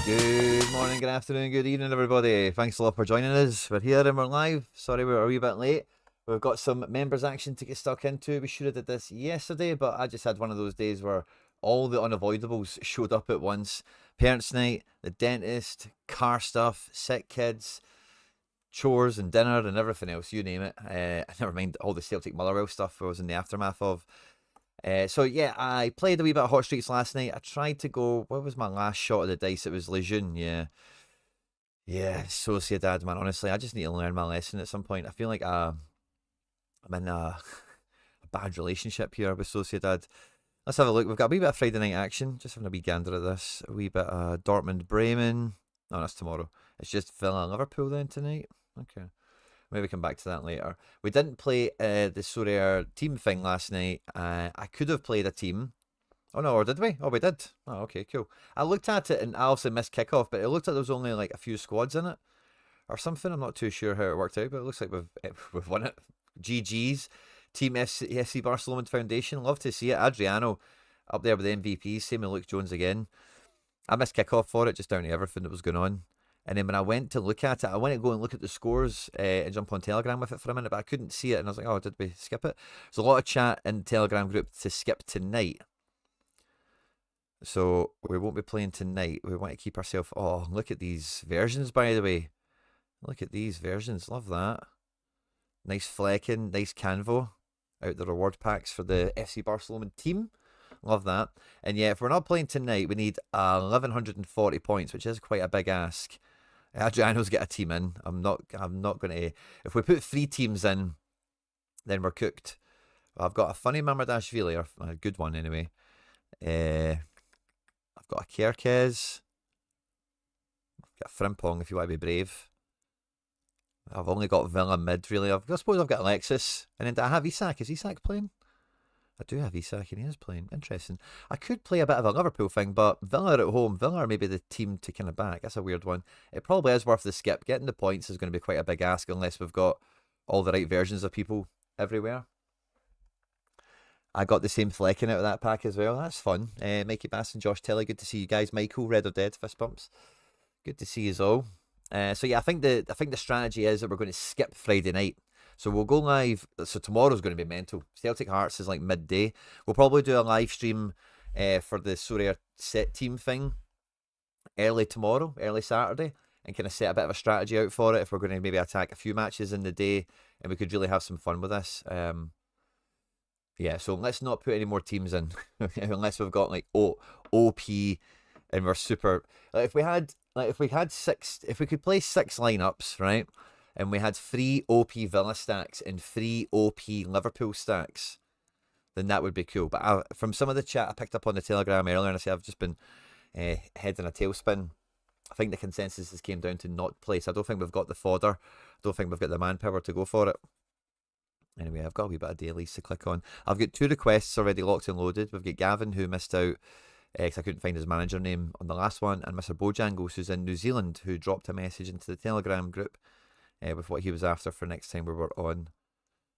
Good morning, good afternoon, good evening, everybody. Thanks a lot for joining us. We're here and we're live. Sorry we're a wee bit late. We've got some members action to get stuck into. We should have did this yesterday, but I just had one of those days where all the unavoidables showed up at once. Parents' night, the dentist, car stuff, sick kids, chores and dinner and everything else, you name it. Never mind all the Celtic Motherwell stuff I was in the aftermath of. So yeah, I played a wee bit of Hot Streaks last night. I tried to go, what was my last shot of the dice? It was Lejeune, yeah. Yeah, Sociedad, man. Honestly, I just need to learn my lesson at some point. I feel like I'm in a bad relationship here with Sociedad. Let's have a look. We've got a wee bit of Friday night action. Just having a wee gander at this. A wee bit of Dortmund, Bremen. No, that's tomorrow. It's just Villa, Liverpool then tonight. Okay. Maybe come back to that later. We didn't play the Sorare team thing last night. I could have played a team. Oh no, or did we? Oh, we did. Oh, okay, cool. I looked at it and I also missed kickoff, but it looked like there was only like a few squads in it or something. I'm not too sure how it worked out, but it looks like we've won it. GG's. Team FC Barcelona Foundation. Love to see it. Adriano up there with the MVP. Same with Luke Jones again. I missed kickoff for it, just down to everything that was going on. And then when I went to look at it, I went to go and look at the scores and jump on Telegram with it for a minute, but I couldn't see it. And I was like, oh, did we skip it? There's a lot of chat in the Telegram group to skip tonight. So we won't be playing tonight. We want to keep ourselves... Oh, look at these versions, by the way. Look at these versions. Love that. Nice flecking. Nice Canvo. Out the reward packs for the FC Barcelona team. Love that. And yeah, if we're not playing tonight, we need 1,140 points, which is quite a big ask. Adriano's get a team in. I'm not going to... If we put 3 teams in, then we're cooked. I've got a funny Mamardashvili, or a good one anyway. I've got a Kerkez. I've got Frimpong if you want to be brave. I've only got Villa mid, really. I suppose I've got Alexis. And then do I have Isak? Is Isak playing? I do have Isak and he is playing. Interesting. I could play a bit of a Liverpool thing, but Villa are at home. Villa are maybe the team to kind of back. That's a weird one. It probably is worth the skip. Getting the points is going to be quite a big ask unless we've got all the right versions of people everywhere. I got the same flecking out of that pack as well. That's fun. Mikey Bass and Josh Telly, good to see you guys. Michael, Red or Dead, fist bumps. Good to see you all. So yeah, I think the strategy is that we're going to skip Friday night. So we'll go live. So tomorrow's going to be mental. Celtic Hearts is like midday. We'll probably do a live stream for the Sorare set team thing early tomorrow, early Saturday, and kind of set a bit of a strategy out for it if we're going to maybe attack a few matches in the day, and we could really have some fun with this. Yeah, so let's not put any more teams in unless we've got like OP and we're super. Like if we had 6, if we could play 6 lineups, right? And we had 3 OP Villa stacks and 3 OP Liverpool stacks, then that would be cool. But from some of the chat I picked up on the Telegram earlier, and I say I've just been head in a tailspin. I think the consensus has came down to not play. So I don't think we've got the fodder. I don't think we've got the manpower to go for it. Anyway, I've got a wee bit of dailies to click on. I've got 2 requests already locked and loaded. We've got Gavin, who missed out because I couldn't find his manager name on the last one, and Mr. Bojangles, who's in New Zealand, who dropped a message into the Telegram group with what he was after for next time we were on.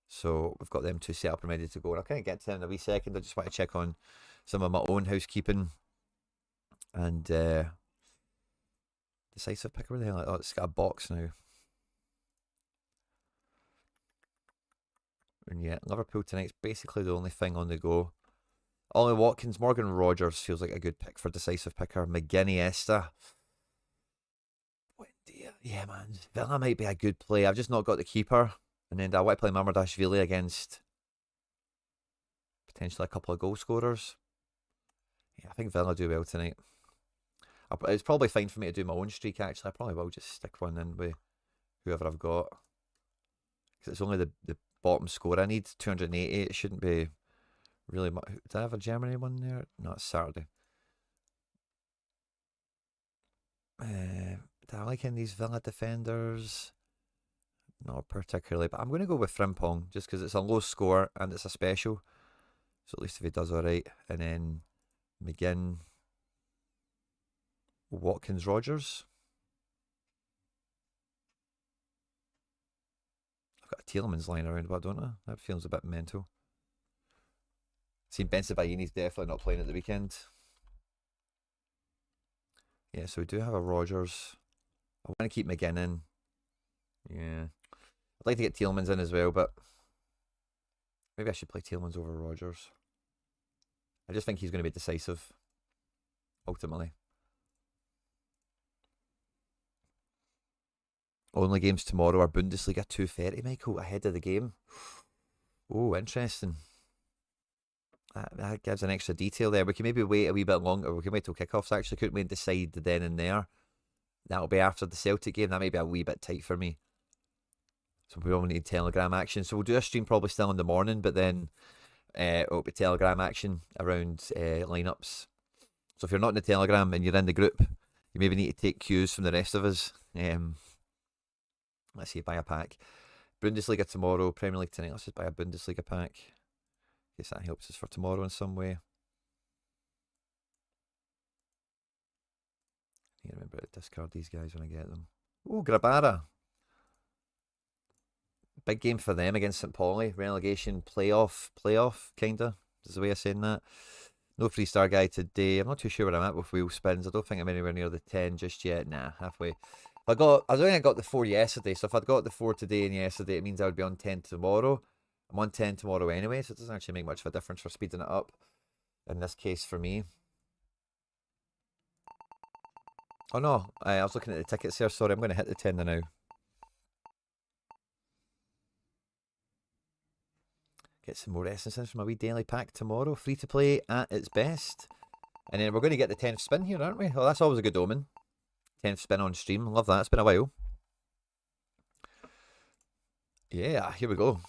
So we've got them 2 set up and ready to go. And I'll kind of get to them in a wee second. I just want to check on some of my own housekeeping. And decisive picker, where the hell? Oh, it's got a box now. And yeah, Liverpool tonight's basically the only thing on the go. Ollie Watkins, Morgan Rogers feels like a good pick for decisive picker. McGinney, Esta. Yeah, man. Villa might be a good play. I've just not got the keeper. And then I want to play Mamardashvili against potentially a couple of goal scorers. Yeah, I think Villa do well tonight. It's probably fine for me to do my own streak, actually. I probably will just stick one in with whoever I've got. Because it's only the bottom score I need, 280. It shouldn't be really much. Did I have a Germany one there? No, it's Saturday. Do I like any of these Villa defenders? Not particularly, but I'm going to go with Frimpong just because it's a low score and it's a special. So at least if he does alright. And then McGinn, Watkins, Rogers. I've got a Tielemans lying around, but don't I? That feels a bit mental. Seen Benzabaini's definitely not playing at the weekend. Yeah, so we do have a Rogers. I want to keep McGinn in. Yeah. I'd like to get Tielemans in as well, but maybe I should play Tielemans over Rogers. I just think he's going to be decisive, ultimately. Only games tomorrow are Bundesliga 2:30, Michael, ahead of the game. Oh, interesting. That gives an extra detail there. We can maybe wait a wee bit longer. We can wait till kickoffs, actually, couldn't we, and decide then and there. That'll be after the Celtic game. That may be a wee bit tight for me. So we all need Telegram action. So we'll do a stream probably still in the morning, but then it'll be Telegram action around lineups. So if you're not in the Telegram and you're in the group, you maybe need to take cues from the rest of us. Let's see, buy a pack. Bundesliga tomorrow, Premier League tonight. Let's just buy a Bundesliga pack. I guess that helps us for tomorrow in some way. I need to remember to discard these guys when I get them. Oh, Grabara. Big game for them against St. Pauli. Relegation playoff, kinda. Is the way of saying that. No three-star guy today. I'm not too sure where I'm at with wheel spins. I don't think I'm anywhere near the 10 just yet. Nah, halfway. I was only got the 4 yesterday, so if I'd got the 4 today and yesterday, it means I would be on 10 tomorrow. I'm on 10 tomorrow anyway, so it doesn't actually make much of a difference for speeding it up. In this case, for me. Oh no, I was looking at the tickets here. Sorry, I'm going to hit the 10 now. Get some more essences from a wee daily pack tomorrow. Free to play at its best. And then we're going to get the 10th spin here, aren't we? Well, that's always a good omen. 10th spin on stream. Love that. It's been a while. Yeah, here we go.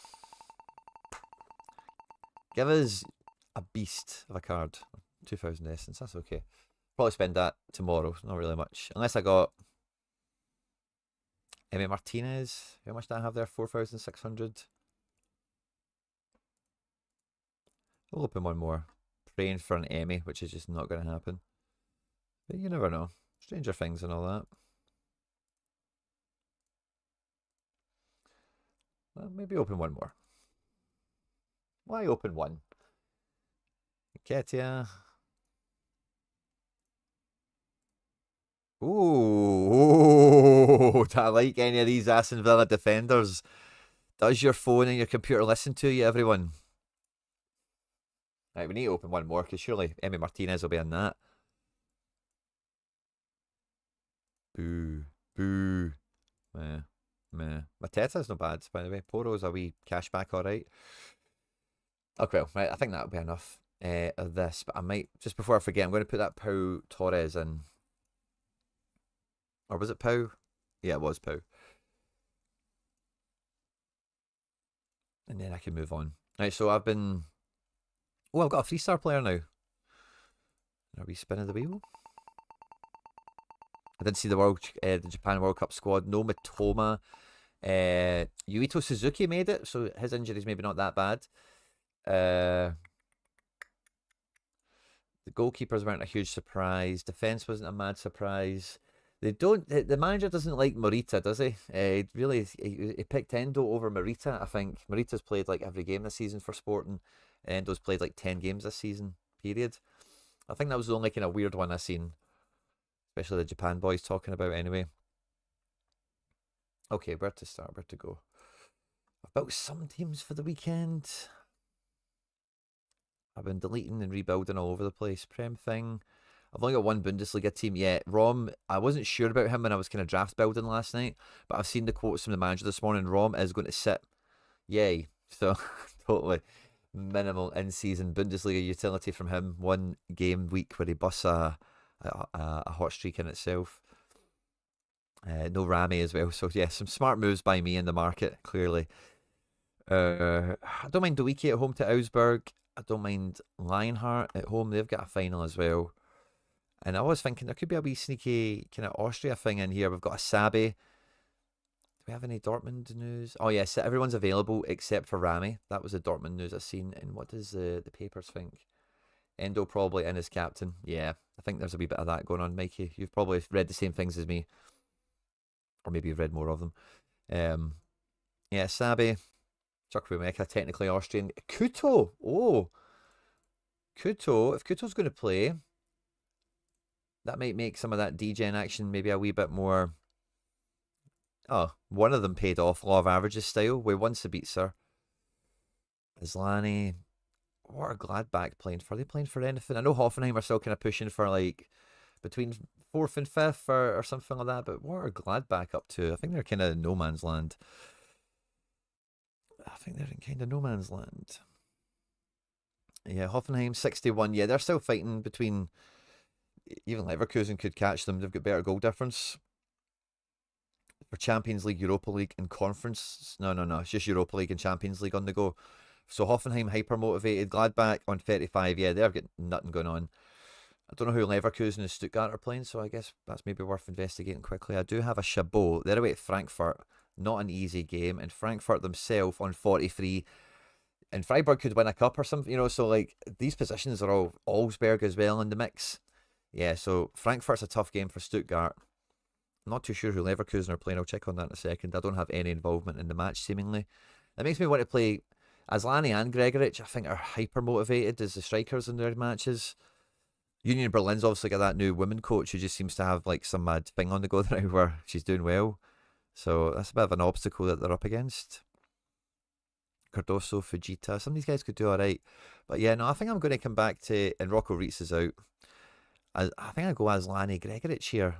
Give us a beast of a card. 2,000 essence. That's okay. Probably spend that tomorrow. Not really much. Unless I got Emi Martinez. How much do I have there? 4,600. We'll open one more. Praying for an Emmy, which is just not going to happen. But you never know. Stranger things and all that. Well, maybe open one more. Why open one? Ketia. Ooh, do I like any of these Aston Villa defenders? Does your phone and your computer listen to you, everyone? Right, we need to open one more, because surely Emi Martinez will be in that. Boo. Boo. Meh. Meh. Mateta's not bad, by the way. Poro's a wee cashback, alright. Okay, well, right, I think that'll be enough of this. But I might, just before I forget, I'm going to put that Pau Torres in. Or was it Pau? Yeah, it was Pau. And then I can move on. Right, so I've been... Oh, I've got a 3-star player now. Are we spinning the wheel? I did see the Japan World Cup squad. No Mitoma. Yuito Suzuki made it, so his injury's maybe not that bad. The goalkeepers weren't a huge surprise. Defense wasn't a mad surprise. The manager doesn't like Morita, does he? He picked Endo over Morita, I think. Morita's played like every game this season for Sporting. Endo's played like 10 games this season, period. I think that was the only kind of weird one I've seen. Especially the Japan boys talking about anyway. Okay, where to start? Where to go? I've built some teams for the weekend. I've been deleting and rebuilding all over the place. Prem thing. I've only got one Bundesliga team yet. Rom, I wasn't sure about him when I was kind of draft building last night, but I've seen the quotes from the manager this morning. Rom is going to sit. Yay. So, totally minimal in-season Bundesliga utility from him. One game week where he busts a hot streak in itself. No Rami as well. So, yeah, some smart moves by me in the market, clearly. I don't mind Dewiki at home to Augsburg. I don't mind Lionheart at home. They've got a final as well. And I was thinking there could be a wee sneaky kind of Austria thing in here. We've got a Sabi. Do we have any Dortmund news? Oh, yes, everyone's available except for Rami. That was the Dortmund news I've seen. And what does the papers think? Endo probably in as captain. Yeah, I think there's a wee bit of that going on, Mikey. You've probably read the same things as me. Or maybe you've read more of them. Yeah, Sabi. Chukwuemeka, technically Austrian. Kuto. Oh. Kuto. If Kuto's going to play... That might make some of that degen action maybe a wee bit more. Oh, one of them paid off, law of averages style. We once the beats her. Islani. What are Gladbach playing for? Are they playing for anything? I know Hoffenheim are still kind of pushing for like between fourth and fifth or something like that, but what are Gladbach up to? I think they're kind of no man's land. I think they're in kind of no man's land. Yeah, Hoffenheim 61. Yeah, they're still fighting between. Even Leverkusen could catch them. They've got better goal difference. For Champions League, Europa League, and Conference. No. It's just Europa League and Champions League on the go. So Hoffenheim hyper motivated. Gladbach on 35. Yeah, they've got nothing going on. I don't know who Leverkusen and Stuttgart are playing, so I guess that's maybe worth investigating quickly. I do have a Chabot. They're away at Frankfurt. Not an easy game. And Frankfurt themselves on 43. And Freiburg could win a cup or something, so like these positions are all Augsburg as well in the mix. Yeah, so Frankfurt's a tough game for Stuttgart. I'm not too sure who Leverkusen are playing. I'll check on that in a second. I don't have any involvement in the match, seemingly. That makes me want to play Aslani and Gregoritsch. I think are hyper motivated as the strikers in their matches. Union Berlin's obviously got that new women coach who just seems to have like some mad thing on the go now where she's doing well. So that's a bit of an obstacle that they're up against. Cardoso, Fujita. Some of these guys could do alright. But yeah, no, I think I'm going to come back to. And Rocco Reitz is out. I think I go Aslani Gregoritsch here.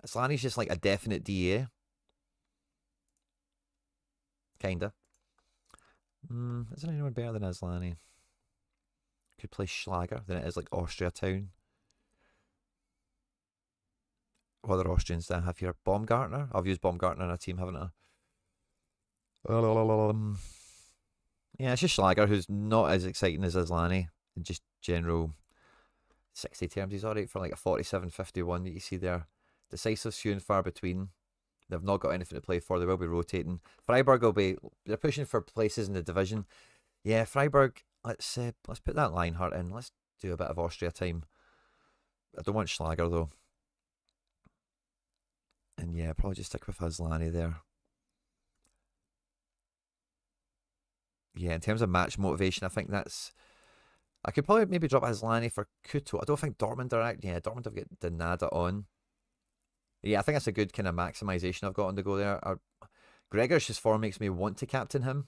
Aslani's just like a definite DA. Kinda. Isn't anyone better than Aslani? Could play Schlager, then it is like Austria Town. What other Austrians do I have here? Baumgartner. I've used Baumgartner in a team, haven't I? Yeah, it's just Schlager, who's not as exciting as Aslani in just general 60 terms. He's alright for like a 47-51 that you see there. Decisive, few and far between. They've not got anything to play for. They will be rotating. Freiburg will be. They're pushing for places in the division. Yeah, Freiburg. Let's put that Lionheart in. Let's do a bit of Austria time. I don't want Schlager though. And yeah, probably just stick with Aslani there. Yeah, in terms of match motivation, I think that's. I could probably maybe drop Aslani for Kuto. I don't think Dortmund are out. Yeah, Dortmund have got Denada on. Yeah, I think that's a good kind of maximisation I've got on the go there. Gregor's form makes me want to captain him.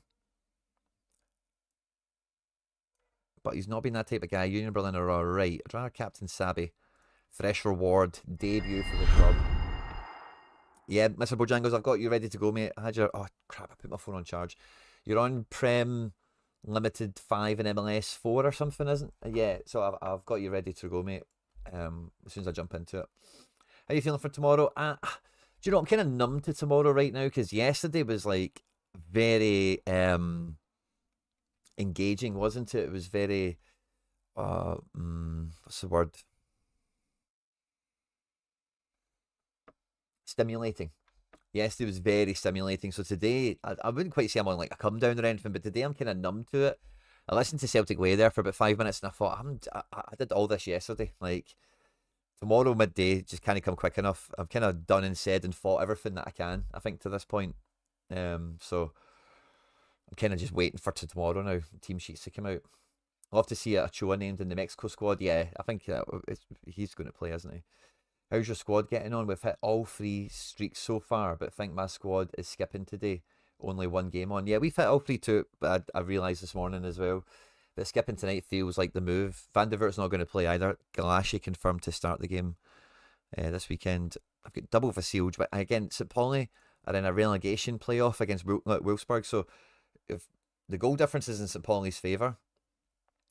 But he's not been that type of guy. Union Berlin are alright. I'd rather captain Sabi. Fresh reward. Debut for the club. Yeah, Mr. Bojangles, I've got you ready to go, mate. I had your... Oh, crap, I put my phone on charge. You're on Prem Limited 5 and MLS 4 or something, isn't it? Yeah, so I've got you ready to go, mate, as soon as I jump into it. How are you feeling for tomorrow? Do you know, I'm kind of numb to tomorrow right now because yesterday was like very engaging, wasn't it? It was very, what's the word? Stimulating. Yesterday was very stimulating. So today, I wouldn't quite say I'm on like a come down or anything, but today I'm kind of numb to it. I listened to Celtic Way there for about 5 minutes and I thought, I did all this yesterday. Like, tomorrow midday just can't come quick enough. I've kind of done and said and fought everything that I can, I think, to this point. So I'm kind of just waiting for tomorrow now. Team sheets to come out. I'll have to see Achua named in the Mexico squad. Yeah, I think he's going to play, isn't he? How's your squad getting on? We've hit all 3 streaks so far, but I think my squad is skipping today. Only 1 game on. Yeah, we've hit all 3 too, but I realised this morning as well. But skipping tonight feels like the move. Van der Vert's not going to play either. Galashi confirmed to start the game this weekend. I've got double Vasilj, but again, St. Pauli are in a relegation playoff against Wolfsburg, so if the goal difference is in St. Pauli's favour.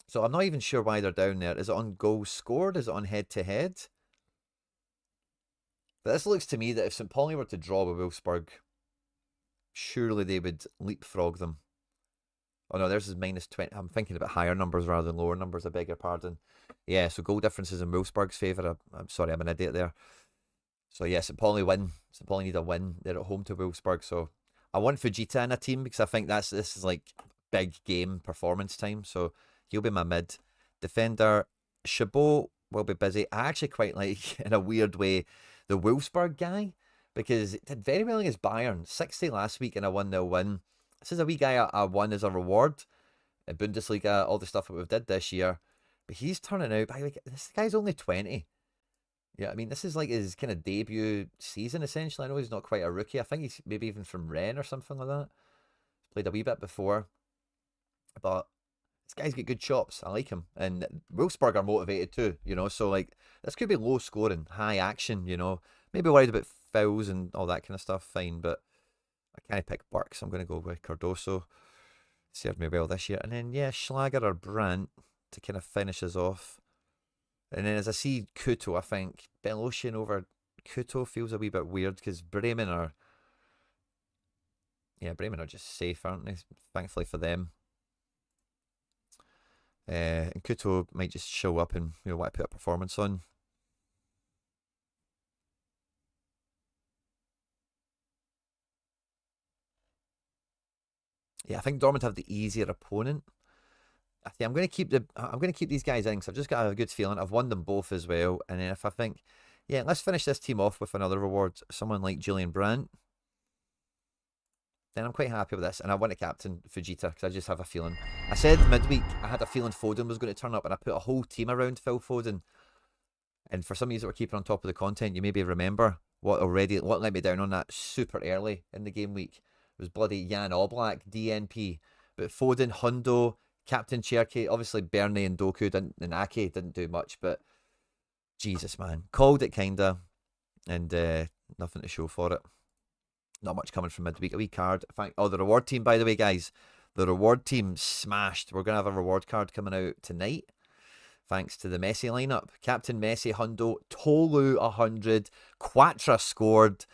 So I'm not even sure why they're down there. Is it on goals scored? Is it on head-to-head? But this looks to me that if St. Pauli were to draw with Wolfsburg, surely they would leapfrog them. Oh no, theirs is -20. I'm thinking about higher numbers rather than lower numbers, I beg your pardon. Yeah, so goal differences in Wolfsburg's favour. I'm sorry, I'm an idiot there. So yeah, St. Pauli win. St. Pauli need a win. They're at home to Wolfsburg. So I want Fujita in a team because I think this is like big game performance time. So he'll be my mid. Defender, Chabot will be busy. I actually quite like, in a weird way, the Wolfsburg guy because it did very well against Bayern. 60 last week and a 1-0 win. This is a wee guy I won as a reward. Bundesliga, all the stuff that we've did this year. But he's turning out, this guy's only 20. Yeah, I mean, this is like his kind of debut season, essentially. I know he's not quite a rookie. I think he's maybe even from Rennes or something like that. Played a wee bit before. But this guy's got good chops. I like him. And Wolfsburg are motivated too, So, like, this could be low scoring, high action, Maybe worried about fouls and all that kind of stuff, fine. But I can't pick Burke, so I'm going to go with Cardoso. Served me well this year. And then, yeah, Schlager or Brandt to kind of finish us off. And then as I see Kuto, I think Belosian over Kuto feels a wee bit weird because Bremen are just safe, aren't they? Thankfully for them. And Kuto might just show up and want to put a performance on. Yeah, I think Dortmund have the easier opponent. I think I'm going to keep these guys in because I've just got a good feeling. I've won them both as well, and then if I think, yeah, let's finish this team off with another reward, someone like Julian Brandt, then I'm quite happy with this, and I want to captain Fujita because I just have a feeling. I said midweek I had a feeling Foden was going to turn up, and I put a whole team around Phil Foden. And for some of you that were keeping on top of the content, you maybe remember what let me down on that super early in the game week. It was bloody Jan Oblak, DNP, but Foden, Hundo, Captain Cherky, obviously Bernie and Doku and Ake didn't do much, but Jesus, man. Called it kinda, and nothing to show for it. Not much coming from midweek. A wee card. The reward team, by the way, guys. The reward team smashed. We're going to have a reward card coming out tonight. Thanks to the Messi lineup. Captain Messi, Hundo, Tolu 100, Quatra scored.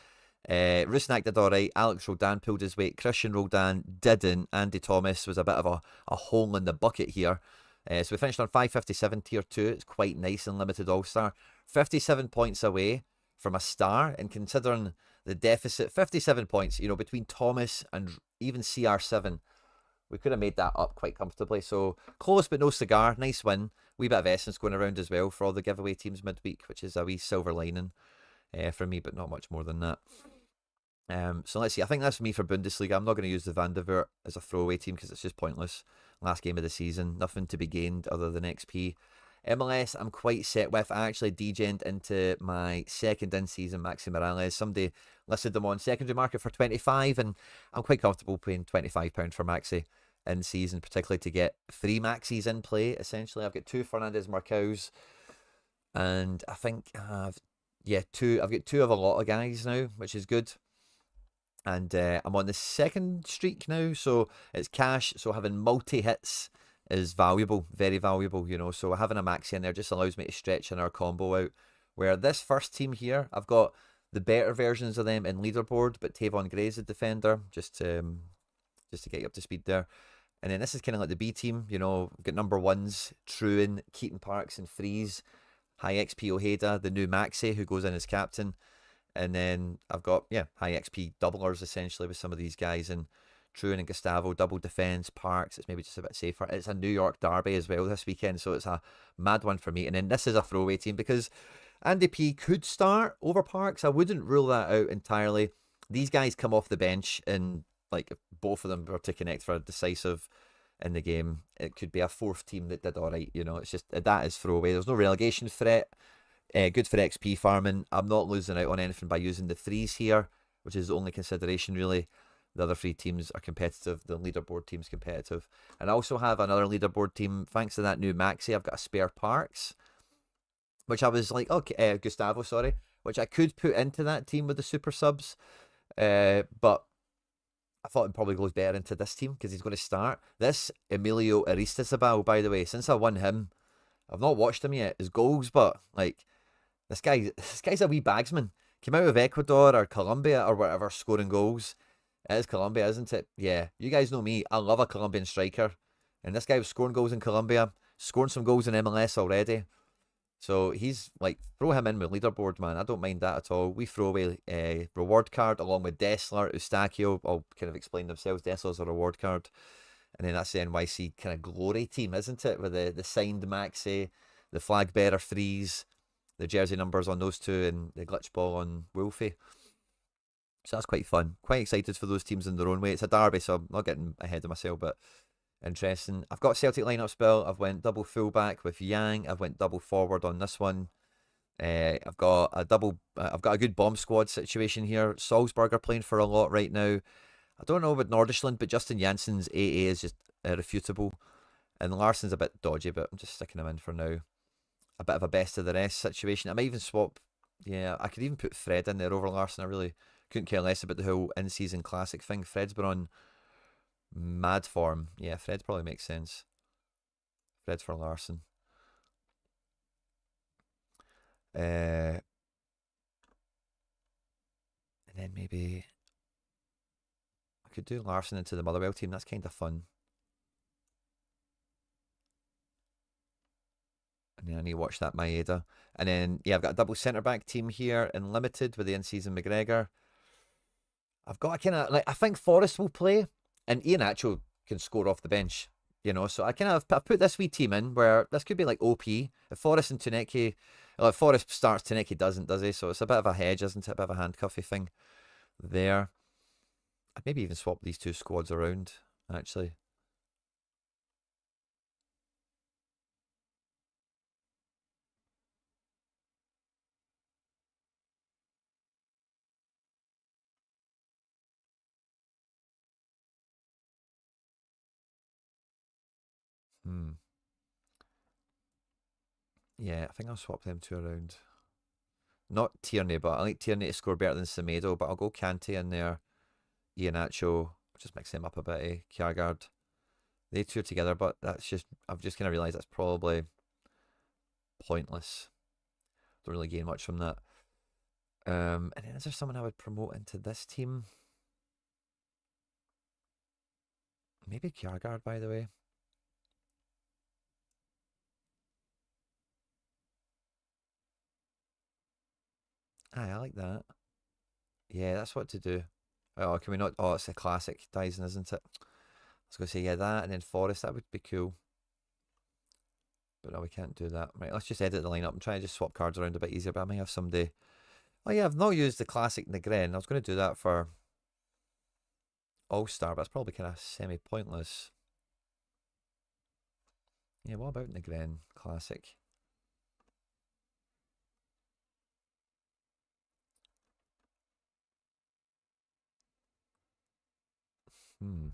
Rusnak did alright. Alex Roldan pulled his weight. Christian Roldan didn't. Andy Thomas was a bit of a hole in the bucket here. So we finished on 557 tier 2. It's quite nice and limited all-star. 57 points away from a star. And considering the deficit, 57 points, between Thomas and even CR7, we could have made that up quite comfortably. So close but no cigar. Nice win. Wee bit of essence going around as well for all the giveaway teams midweek, which is a wee silver lining for me, but not much more than that. So let's see. I think that's me for Bundesliga. I'm not going to use the Van der Voort as a throwaway team because it's just pointless. Last game of the season, nothing to be gained other than XP. MLS, I'm quite set with. I actually degened into my second in-season Maxi Morales. Somebody listed them on secondary market for 25, and I'm quite comfortable paying £25 for Maxi in-season, particularly to get 3 Maxis in play, essentially. I've got 2 Fernandez Marcaus, and I think I've got 2 of a lot of guys now, which is good. And I'm on the second streak now, so it's cash. So having multi-hits is valuable, very valuable, So having a maxi in there just allows me to stretch in our combo out. Where this first team here, I've got the better versions of them in leaderboard, but Tavon Gray's the defender, just to get you up to speed there. And then this is kind of like the B team, we've got number 1s, Truen, Keaton Parks and Freeze, high XP Ojeda, the new Maxi who goes in as captain. And then I've got, high XP doublers essentially with some of these guys. And Truen and Gustavo, double defense, Parks. It's maybe just a bit safer. It's a New York derby as well this weekend, so it's a mad one for me. And then this is a throwaway team because Andy P could start over Parks. I wouldn't rule that out entirely. These guys come off the bench, and like if both of them were to connect for a decisive in the game, it could be a fourth team that did all right. It's just that is throwaway. There's no relegation threat. Good for XP farming. I'm not losing out on anything by using the 3s here, which is the only consideration really. The other 3 teams are competitive. The leaderboard team's competitive. And I also have another leaderboard team. Thanks to that new Maxi, I've got a spare Parks, which I was like, okay, Gustavo, sorry, which I could put into that team with the super subs. But I thought it probably goes better into this team because he's going to start. This Emilio Aristizabal, by the way, since I won him, I've not watched him yet, his goals, but like, this guy's a wee bagsman. Came out of Ecuador or Colombia or whatever, scoring goals. It is Colombia, isn't it? Yeah, you guys know me. I love a Colombian striker. And this guy was scoring goals in Colombia, scoring some goals in MLS already. So he's like, throw him in with leaderboard, man. I don't mind that at all. We throw away a reward card along with Dessler, Eustachio. I'll kind of explain themselves. Dessler's a reward card. And then that's the NYC kind of glory team, isn't it? With the signed Maxi, the flag bearer 3s, the jersey numbers on those 2, and the glitch ball on Wolfie. So that's quite fun. Quite excited for those teams in their own way. It's a derby, so I'm not getting ahead of myself, but Interesting. I've got Celtic lineup spell. I've went double fullback with Yang. I've went double forward on this one. I've got a double. I've got a good bomb squad situation here. Salzburg are playing for a lot right now. I don't know about Nordisland, but Justin Jansen's AA is just irrefutable. And Larsson's a bit dodgy, but I'm just sticking him in for now. A bit of a best of the rest situation. I might even swap. Yeah, I could even put Fred in there over Larsson. I really couldn't care less about the whole in-season classic thing. Fred's been on mad form. Yeah, Fred probably makes sense. Fred for Larsson. And then maybe I could do Larsson into the Motherwell team. That's kind of fun. And then I need to watch that Maeda. And then, yeah, I've got a double centre-back team here in Limited with the in-season McGregor. I've got a kind of, like, I think Forrest will play, and Ian Acho can score off the bench, you know. So I kind of, I've put this wee team in where this could be like OP. If Forrest and Tuneki, well, if Forrest starts, Tuneki doesn't, does he? So it's a bit of a hedge, isn't it? A bit of a handcuffy thing there. I'd maybe even swap these two squads around, actually. Hmm. Yeah, I think I'll swap them two around. Not Tierney, but I like Tierney to score better than Semedo, but I'll go Kante in there. Iheanacho, just mix them up a bit, eh? Kjaergaard. They two are together, but that's just, I've just kind of realised that's probably pointless. Don't really gain much from that. And then is there someone I would promote into this team? Maybe Kjaergaard, by the way. Aye, I like that. Yeah, that's what to do. Oh, can we not? Oh, it's a classic Dyson, isn't it? I was going to say, yeah, that, and then Forest, that would be cool. But no, we can't do that. Right, let's just edit the lineup. I'm trying to just swap cards around a bit easier, but I may have someday. Oh, yeah, I've not used the classic Negren. I was going to do that for All-Star, but it's probably kind of semi-pointless. Yeah, what about Negren Classic? Hmm.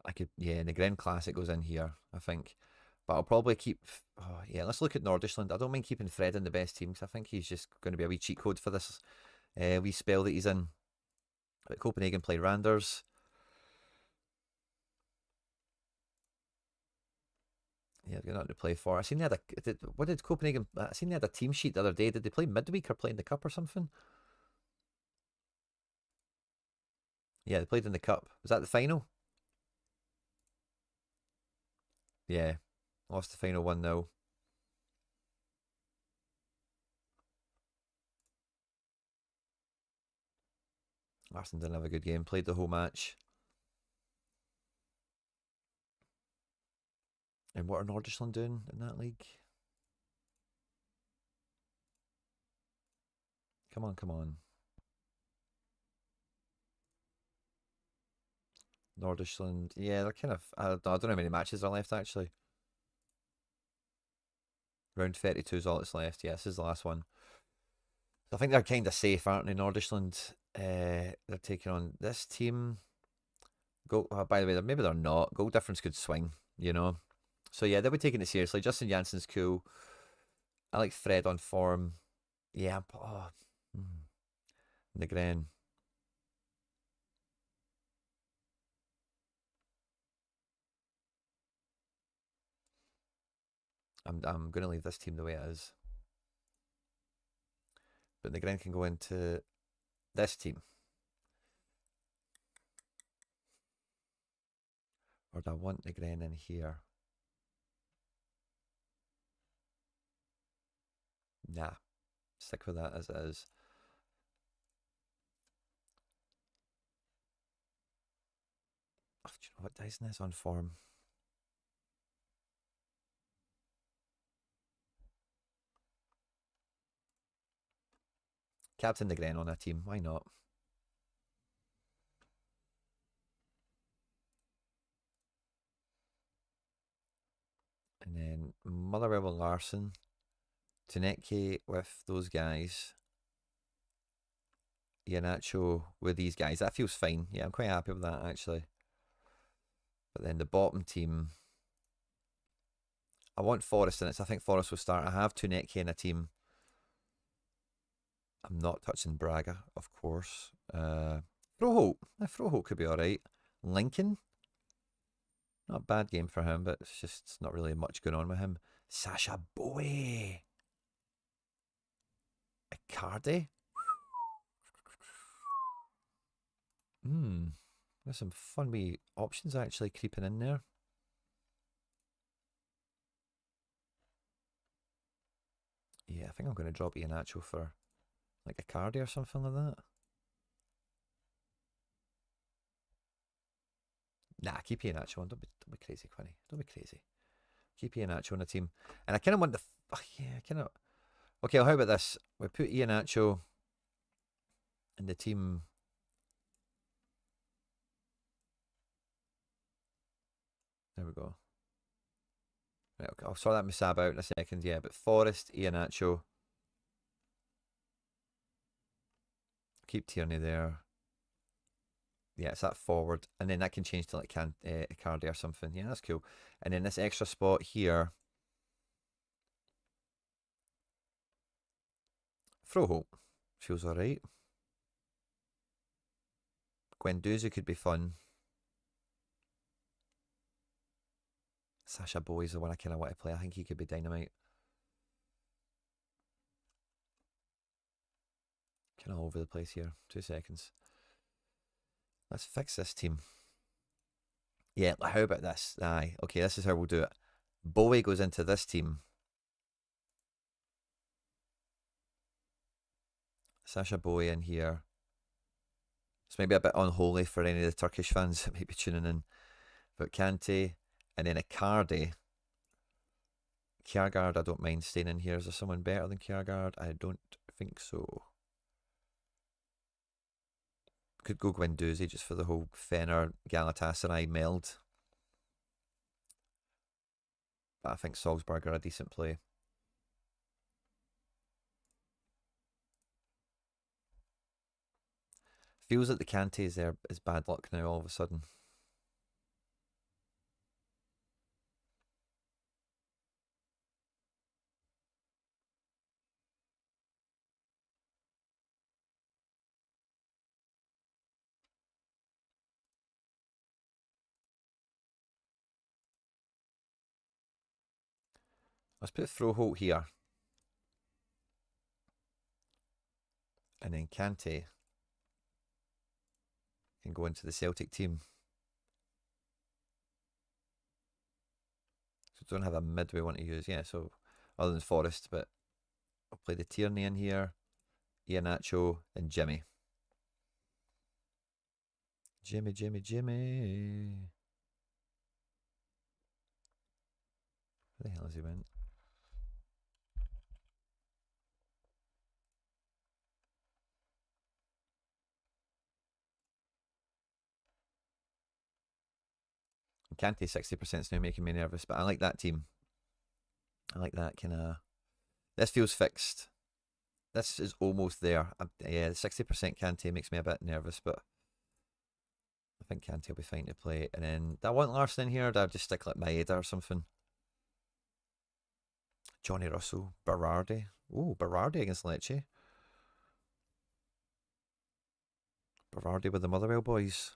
I could, yeah, Negren Classic goes in here, I think. But I'll probably keep, oh, yeah, let's look at Nordisland. I don't mind keeping Fred in the best team because I think he's just going to be a wee cheat code for this wee spell that he's in. But Copenhagen play Randers. Yeah, they've got nothing to play for. I seen they had what did Copenhagen, I seen they had a team sheet the other day. Did they play midweek or play in the cup or something? Yeah, they played in the cup. Was that the final? Yeah, lost the final 1-0. Larson didn't have a good game. Played the whole match. And what are Nordisland doing in that league? Come on, come on. Nordisland. Yeah, they're kind of. I don't know how many matches are left actually. Round 32 is all that's left. Yeah, this is the last one. So I think they're kind of safe, aren't they? Nordisland. They're taking on this team. By the way, maybe they're not. Goal difference could swing, you know. So yeah, they'll be taking it seriously. Justin Jansen's cool. I like Fred on form. Yeah. Oh, Negren. I'm going to leave this team the way it is. But Negren can go into this team. Or do I want Negren in here? Nah. Stick with that as it is. Oh, do you know what Dyson is on form? Captain Negren on a team. Why not? And then Motherwell with Larson. Taneke with those guys. Iheanacho with these guys. That feels fine. Yeah, I'm quite happy with that, actually. But then the bottom team, I want Forest in it, so I think Forest will start. I have Taneke in a team. I'm not touching Braga, of course. Froholt. Froholt could be all right. Lincoln. Not a bad game for him, but it's just not really much going on with him. Sasha Bowie. Icardi. There's some fun wee options actually creeping in there. Yeah, I think I'm going to drop Iheanacho for like Icardi or something like that. Nah, keep Iheanacho on. Don't be crazy, Quinny. Don't be crazy. Keep Iheanacho on the team. And I kind of want the... yeah, I kind of... Okay, well, how about this? We put Iheanacho in the team... There we go. Right, okay, I'll sort that Musab out in a second, yeah. But Forest, Iheanacho. Keep Tierney there. Yeah, it's that forward. And then that can change to like Icardi or something. Yeah, that's cool. And then this extra spot here... Froholt. Feels alright. Guendouzi could be fun. Sasha Bowie is the one I kind of want to play. I think he could be dynamite. Kind of all over the place here. 2 seconds. Let's fix this team. Yeah, how about this? Aye, okay, this is how we'll do it. Bowie goes into this team. Sasha Bowie in here. It's maybe a bit unholy for any of the Turkish fans that might be tuning in. But Kante, and then Icardi. Kjærgaard, I don't mind staying in here. Is there someone better than Kjærgaard? I don't think so. Could go Guendouzi just for the whole Fener Galatasaray meld. But I think Salzburg are a decent play. Feels like the Kante is there is bad luck now all of a sudden. Let's put Froholt here. And then Kante can go into the Celtic team. So don't have a mid we want to use. Yeah, so other than Forest, but I'll play the Tierney in here, Iheanacho, and Jimmy. Jimmy. Where the hell has he went? Kante 60% is now making me nervous, but I like that team. I like that kind of... This feels fixed. This is almost there. Yeah, 60% Kante makes me a bit nervous, but I think Kante will be fine to play. And then, do I want Larson in here, or do I just stick like Maeda or something? Johnny Russell, Berardi. Oh, Berardi against Lecce. Berardi with the Motherwell boys.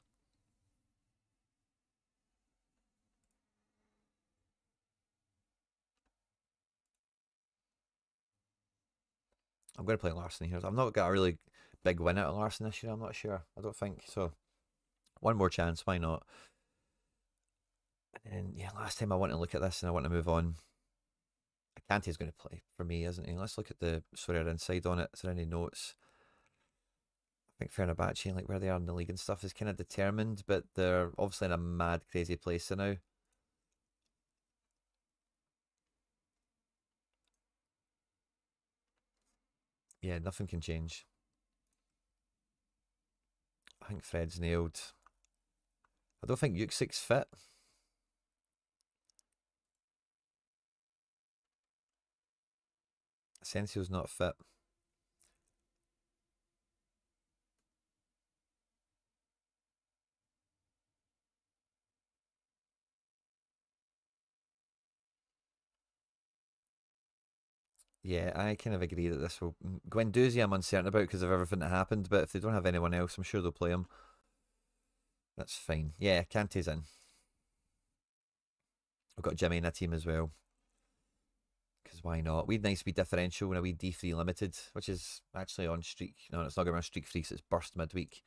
I'm going to play Larson here. I've not got a really big win out of Larson this year. I'm not sure. I don't think so. One more chance. Why not? And then, yeah, last time I want to look at this and I want to move on. Kante's going to play for me, isn't he? Let's look at the Sorare inside on it. Is there any notes? I think Fenerbahce, like where they are in the league and stuff, is kind of determined, but they're obviously in a mad, crazy place now. Yeah, nothing can change. think Fred's nailed. I don't think Yuksik's fit. Asensio's not fit. Yeah, I kind of agree that this will... Guendouzi I'm uncertain about because of everything that happened, but if they don't have anyone else, I'm sure they'll play him. That's fine. Yeah, Kante's in. I've got Jimmy in a team as well. Because why not? We'd nice to be differential in a wee D3 limited, which is actually on streak. No, it's not going to be on streak 3, so it's burst midweek.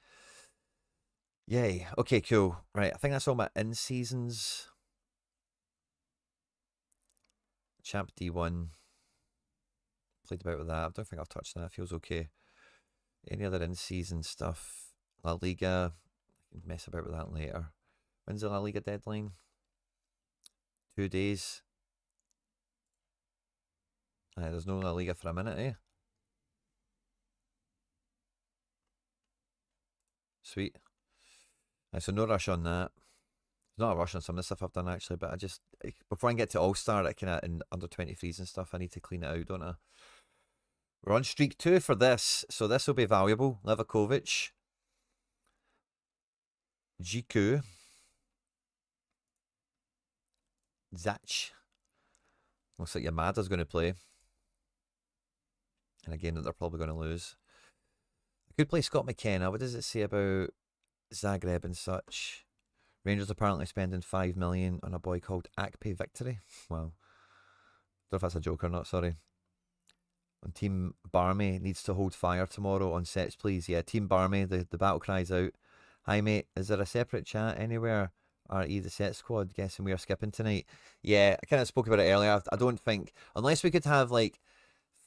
Yay. Okay, cool. Right, I think that's all my in-seasons. Champ D1. Played about with that. I don't think I've touched that. It feels okay. Any other in-season stuff? La Liga. I can mess about with that later. When's the La Liga deadline? 2 days. There's no La Liga for a minute, eh? Sweet. So no rush on that. There's not a rush on some of the stuff I've done actually, but I just before I get to All Star, I kind of in under 23s and stuff, I need to clean it out, don't I? We're on streak 2 for this, so this will be valuable. Levakovic, Jiku, Zach. Looks like Yamada's going to play, and again that they're probably going to lose. I could play Scott McKenna. What does it say about Zagreb and such? Rangers apparently spending 5 million on a boy called Akpe Victory. Well, don't know if that's a joke or not, sorry. And Team Barmy needs to hold fire tomorrow on sets, please. Yeah, Team Barmy, the battle cries out. Hi, mate. Is there a separate chat anywhere? RE the set squad. Guessing we are skipping tonight. Yeah, I kind of spoke about it earlier. I don't think, unless we could have like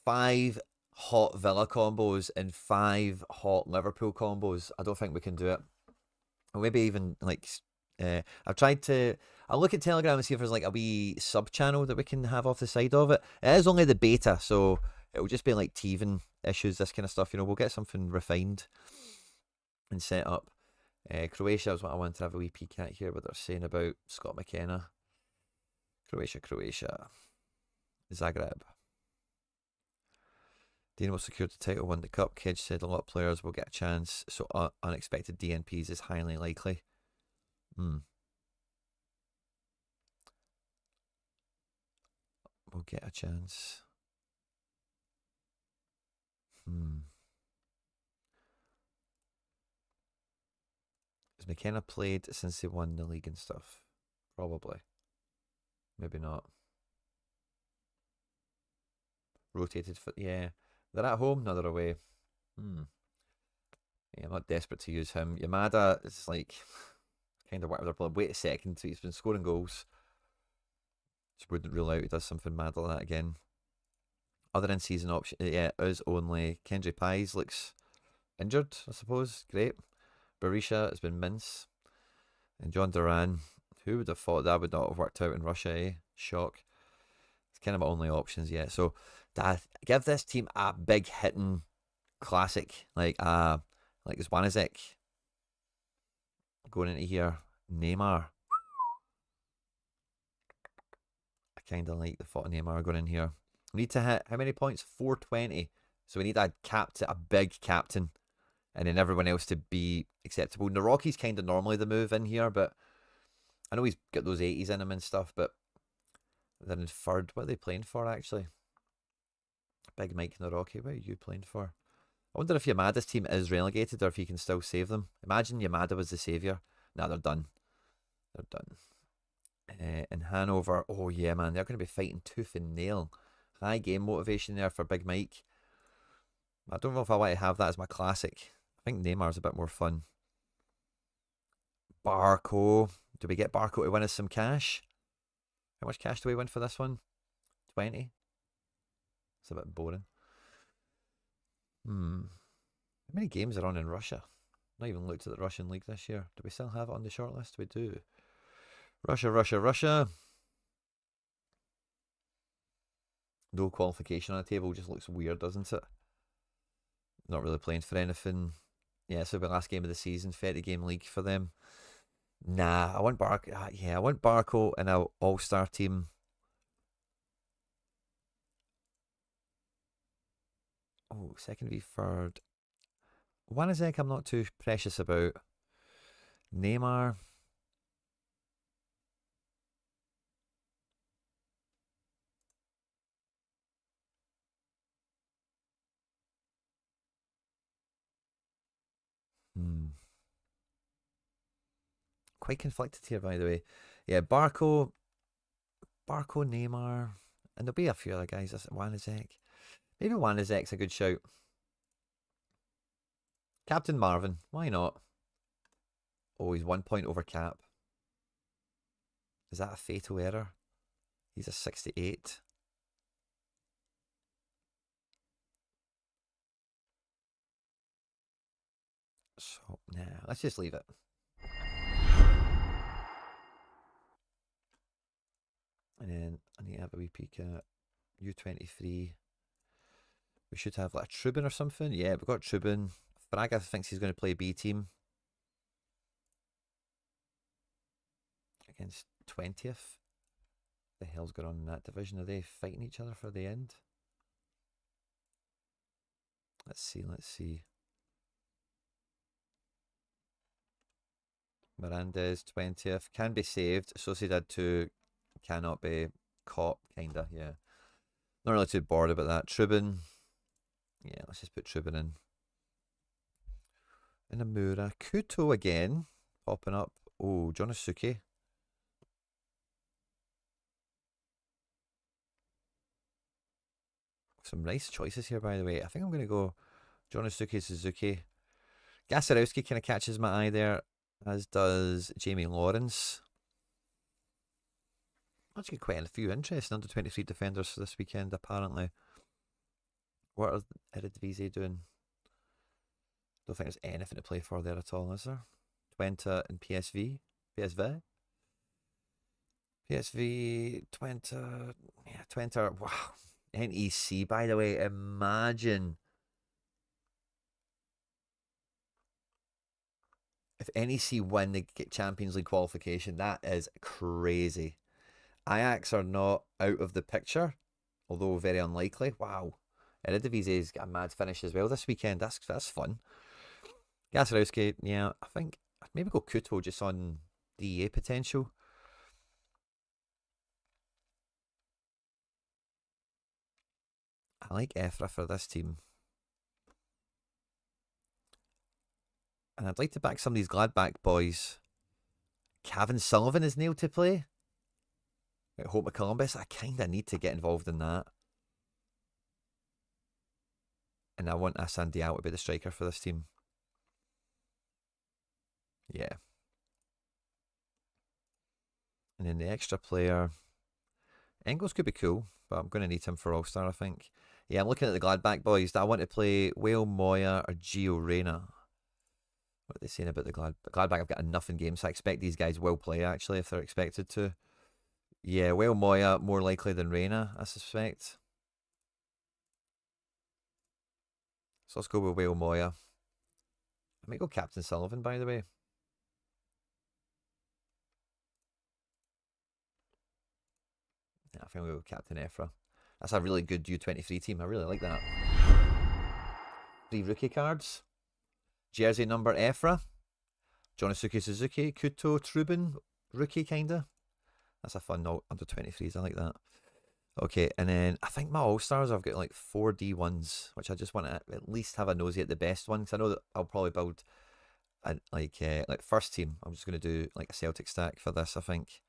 5 hot Villa combos and 5 hot Liverpool combos, I don't think we can do it. Or maybe even like I've tried to. I'll look at Telegram and see if there's like a wee sub channel that we can have off the side of it. It is only the beta, so it'll just be like teething issues, this kind of stuff. You know, we'll get something refined and set up. Croatia is what I wanted to have a wee peek at here, what they're saying about Scott McKenna. Croatia. Zagreb. Dinamo secured the title, won the cup. Kedge said a lot of players will get a chance, so unexpected DNPs is highly likely. We'll get a chance. Has McKenna played since they won the league and stuff? Probably. Maybe not. Rotated for... Yeah. They're at home, no, they're away. Yeah, I'm not desperate to use him. Yamada is like... kind of whatever. Wait a second. He's been scoring goals. Just wouldn't rule out he does something mad like that again. Other in-season option, yeah, us only. Kendry Pies looks injured, I suppose. Great. Berisha has been mince. And John Duran, who would have thought that would not have worked out in Russia, eh? Shock. It's kind of my only options yet. So, give this team a big hitting classic, like Zwanizek going into here. Neymar. I kind of like the thought of Neymar going in here. We need to hit how many points? 420. So we need a big captain, and then everyone else to be acceptable. Naroki's kind of normally the move in here, but I know he's got those 80s in him and stuff, but they're in third. What are they playing for, actually? Big Mike Naroki, what are you playing for? I wonder if Yamada's team is relegated or if he can still save them. Imagine Yamada was the saviour. Nah, they're done. They're done. In Hanover, oh yeah, man, they're going to be fighting tooth and nail. High game motivation there for Big Mike. I don't know if I want to have that as my classic. I think Neymar's a bit more fun. Barco. Do we get Barco to win us some cash? How much cash do we win for this one? 20? It's a bit boring. How many games are on in Russia? Not even looked at the Russian league this year. Do we still have it on the shortlist? We do. Russia. No qualification on the table just looks weird, doesn't it? Not really playing for anything. Yeah, so the last game of the season, 30 game league for them. Nah, I want Barco. Yeah, I want Barco in our all-star team. Oh, second v third. Wanizek, I'm not too precious about. Neymar. Hmm. Quite conflicted here, by the way. Yeah, Barco, Neymar, and there'll be a few other guys. Wanizek. Maybe Wanizek's a good shout. Captain Marvin, why not? Oh, he's 1 point over cap. Is that a fatal error? He's a 68. So, nah, let's just leave it. And then I need to have a wee peek at U23. We should have like a Trubin or something. Yeah, we've got Trubin. Fraga thinks he's going to play B team against 20th. The hell's going on in that division? Are they fighting each other for the end? Let's see, let's see. Miranda's 20th. Can be saved. Sociedad 2 cannot be caught, kinda, yeah. Not really too bored about that. Trubin. Yeah, let's just put Trubin in. Inamura. Kuto again. Popping up. Oh, Jonosuke. Some nice choices here, by the way. I think I'm going to go Jonosuke Suzuki. Gasarowski kind of catches my eye there, as does Jamie Lawrence. Let's get quite a few interesting under 23 defenders for this weekend, apparently. What are Eredivisie doing? Don't think there's anything to play for there at all, is there? Twente and PSV? PSV? PSV, Twente, yeah, Twente, wow. NEC, by the way, imagine if NEC win the Champions League qualification. That is crazy. Ajax are not out of the picture, although very unlikely. Wow. Eridivisie's got a mad finish as well this weekend. That's fun. Gasarowski, yeah, I think I'd maybe go Kuto just on DEA potential. I like Efra for this team. And I'd like to back some of these Gladbach boys. Cavan Sullivan is nailed to play. Hope Columbus, I kind of need to get involved in that. And I want Asan Diao to be the striker for this team. Yeah. And then the extra player. Engels could be cool, but I'm going to need him for All-Star, I think. Yeah, I'm looking at the Gladbach boys. I want to play Whale Moya or Gio Reyna. What are they saying about the Gladbach? I've got enough in games, so I expect these guys will play, actually, if they're expected to. Yeah, Whale Moya more likely than Reyna, I suspect. So let's go with Whale Moya. I might go Captain Sullivan, by the way. Yeah, I think we'll go Captain Efra. That's a really good U23 team. I really like that. 3 rookie cards. Jersey number Efra. Jonosuke Suzuki. Kuto Trubin. Rookie, kinda. That's a fun note. Under 23s. I like that. Okay, and then I think my All-Stars, I've got like 4 D1s, which I just want to at least have a nosy at the best ones. I know that I'll probably build like first team. I'm just going to do like a Celtic stack for this, I think.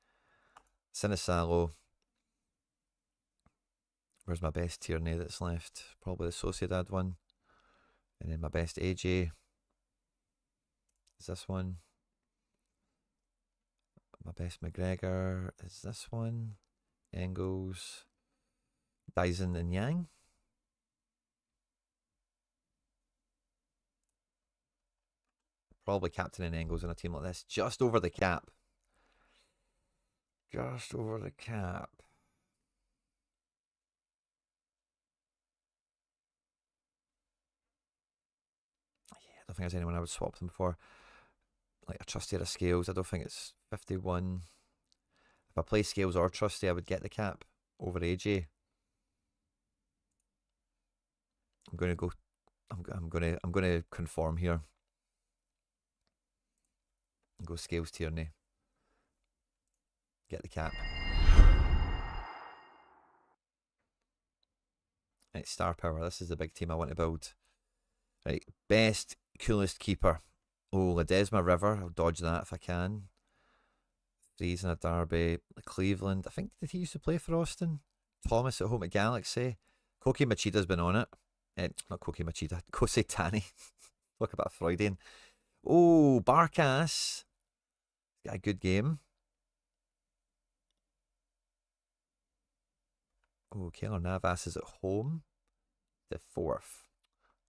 Sinisalo. Where's my best Tierney that's left? Probably the Sociedad one. And then my best AJ is this one. My best McGregor is this one. Engels, Dyson, and Yang. Probably captain and Engels in a team like this. Just over the cap. Just over the cap. Yeah, I don't think there's anyone I would swap them for. Like a Trusty or a Scales. I don't think it's 51. If I play Scales or Trusty, I would get the cap over AJ. I'm gonna go. I'm gonna conform here. And go Scales Tierney. Get the cap. Right, star power. This is the big team I want to build. Right, best, coolest keeper. Oh, Ledesma River. I'll dodge that if I can. Threes in a derby. Cleveland. I think, did he used to play for Austin? Thomas at home at Galaxy. Koki Machida's been on it. Not Koki Machida. Kosei Tani. Look about Freudian. Oh, Barkas. Got a good game. Oh, Keylor Navas is at home. The 4th.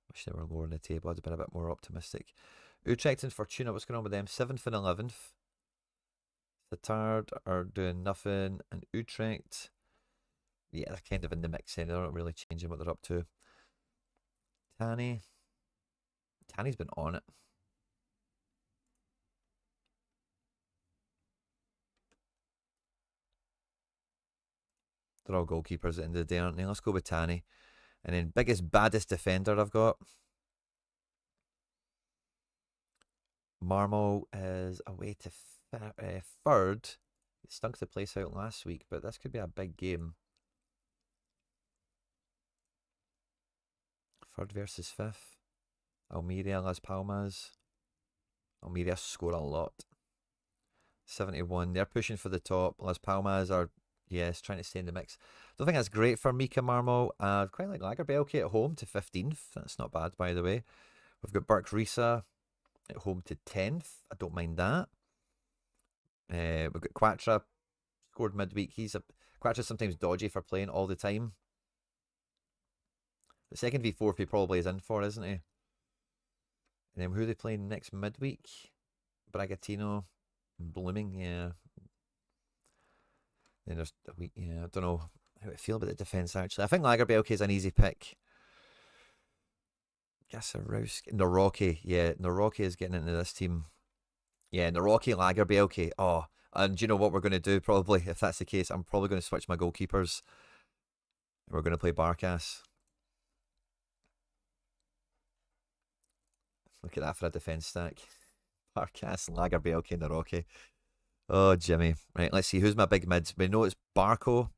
Wish they were lower in the table. I'd have been a bit more optimistic. Utrecht and Fortuna, what's going on with them? 7th and 11th. Satara are doing nothing. And Utrecht, yeah, they're kind of in the mix. They're not really changing what they're up to. Tanny's been on it. They're all goalkeepers at the end of the day, aren't they? Let's go with Tanny. And then biggest, baddest defender I've got. Marmo is away to 3rd. It stunk the place out last week, but this could be a big game. 3rd versus 5th. Almeria, Las Palmas. Almeria score a lot. 71. They're pushing for the top. Las Palmas are, yes, trying to stay in the mix. Don't think that's great for Mika Marmo. Quite like Lagerbielke at home to 15th. That's not bad, by the way. We've got Burke Risa at home to 10th. I don't mind that. We've got Quatra scored midweek. Quatra's sometimes dodgy for playing all the time. The second V4 he probably is in for, isn't he? And then who are they playing next midweek? Bragantino, Blooming, yeah. Then there's a week, yeah. I don't know how I feel about the defence actually. I think Lagerbielke is an easy pick. Gasarowski, Naroki, yeah. Naroki is getting into this team. Yeah, Naroki, Lagerbielke. Oh, and do you know what we're going to do probably? If that's the case, I'm probably going to switch my goalkeepers. We're going to play Barkas. Look at that for a defence stack. Barkas, Lagerbielke, Naroki. Oh, Jimmy. Right, let's see. Who's my big mids? We know it's Barco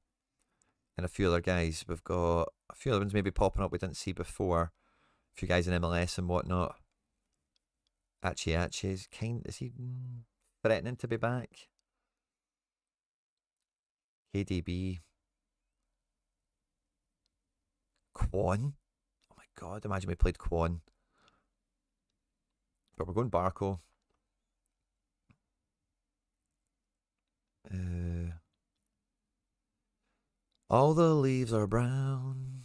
and a few other guys. We've got a few other ones maybe popping up we didn't see before. A few guys in MLS and whatnot. Achi is he threatening to be back? KDB. Quan. Oh my god, imagine we played Quan. But we're going Barco. All the leaves are brown.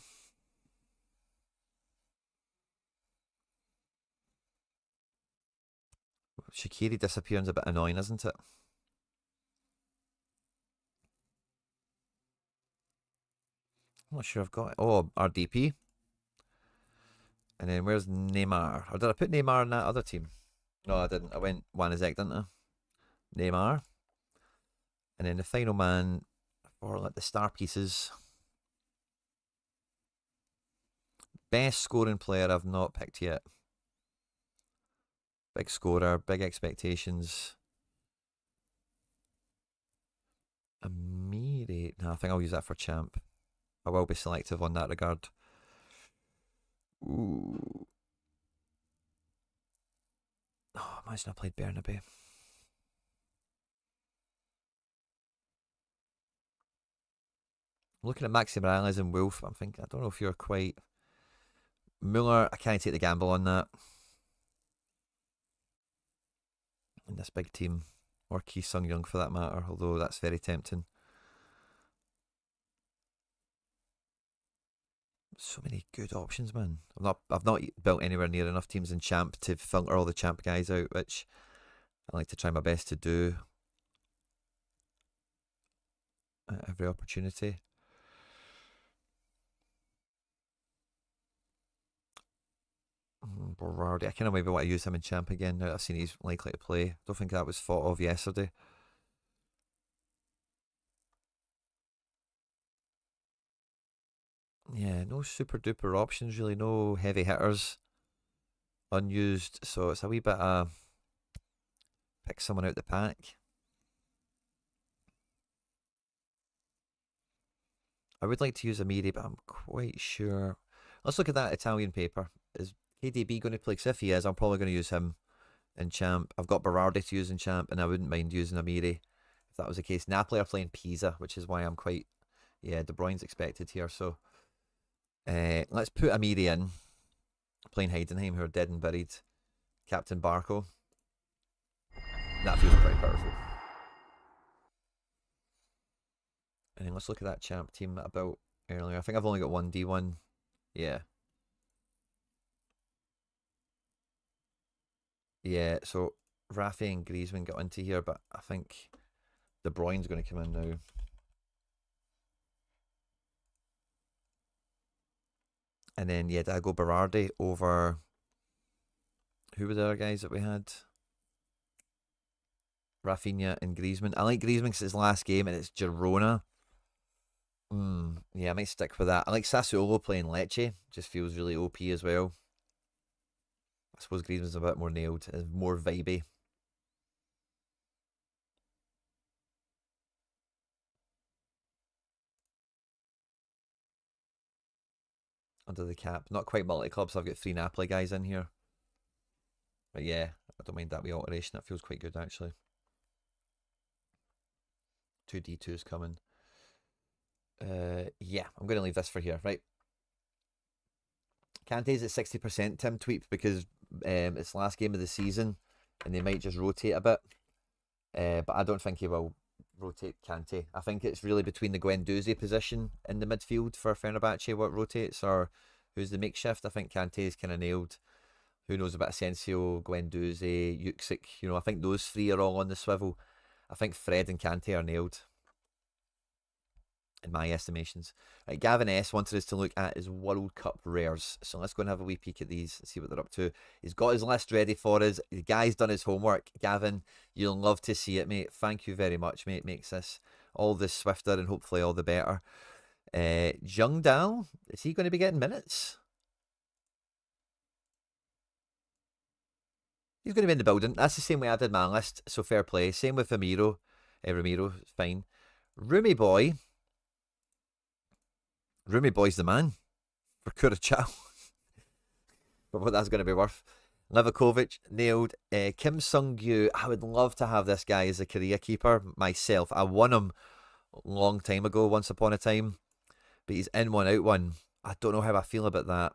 Shaqiri disappearing's a bit annoying, isn't it? I'm not sure I've got it. Oh, RDP. And then where's Neymar? Or did I put Neymar in that other team? No, I didn't. I went Wanizek, didn't I? Neymar. And then the final man for like the star pieces. Best scoring player I've not picked yet. Big scorer, big expectations. Amiri. No, I think I'll use that for champ. I will be selective on that regard. Ooh. Oh, imagine I played Bernabe. Looking at Maxi Morales and Wolf, I'm thinking, I don't know if you're quite... Muller, I can't take the gamble on that. In this big team. Or Ki Sung Young for that matter, although that's very tempting. So many good options, man. I've not built anywhere near enough teams in champ to filter all the champ guys out, which I like to try my best to do at every opportunity. Berardi. I kind of maybe want to use him in champ again now that I've seen he's likely to play. Don't think that was thought of yesterday. Yeah, no super duper options really. No heavy hitters unused. So it's a wee bit pick someone out the pack. I would like to use Amiri, but I'm quite sure. Let's look at that Italian paper. Is KDB going to play? Because if he is, I'm probably going to use him in champ. I've got Berardi to use in champ, and I wouldn't mind using Amiri if that was the case. Napoli are playing Pisa, which is why I'm quite. Yeah, De Bruyne's expected here, so let's put Amiri in. Playing Heidenheim, who are dead and buried. Captain Barco. That feels pretty powerful. And then let's look at that champ team about earlier. I think I've only got one D1. Yeah. Yeah, so Rafi and Griezmann got into here, but I think De Bruyne's going to come in now. And then, yeah, did I go Berardi over... Who were the other guys that we had? Rafinha and Griezmann. I like Griezmann because it's his last game and it's Girona. Yeah, I might stick with that. I like Sassuolo playing Lecce. Just feels really OP as well. I suppose Griezmann's a bit more nailed. It's more vibey. Under the cap. Not quite multi-club, so I've got 3 Napoli guys in here. But yeah, I don't mind that wee alteration. That feels quite good, actually. 2 D2s coming. Yeah, I'm going to leave this for here, right? Kante's at 60%, Tim tweet, because it's last game of the season and they might just rotate a bit. But I don't think he will rotate Kante. I think it's really between the Guendouzi position in the midfield for Fenerbahce what rotates, or who's the makeshift. I think Kante is kind of nailed. Who knows about Asensio, Guendouzi, Yuksik? You know, I think those 3 are all on the swivel. I think Fred and Kante are nailed, in my estimations. Right, Gavin S wanted us to look at his World Cup rares. So let's go and have a wee peek at these and see what they're up to. He's got his list ready for us. The guy's done his homework. Gavin, you'll love to see it, mate. Thank you very much, mate. Makes this all the swifter and hopefully all the better. Jung Dal, is he going to be getting minutes? He's going to be in the building. That's the same way I did my list, so fair play. Same with Ramiro. Ramiro, fine. Roomy Boy. Roomy Boy's the man for Curacao. For what that's going to be worth. Livakovic, nailed. Kim Sung-gyu, I would love to have this guy as a career keeper myself. I won him a long time ago, once upon a time. But he's in one, out one. I don't know how I feel about that.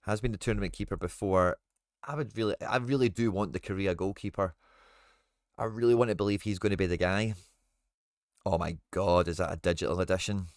Has been the tournament keeper before. I really do want the Korea goalkeeper. I really want to believe he's going to be the guy. Oh my god, is that a digital edition?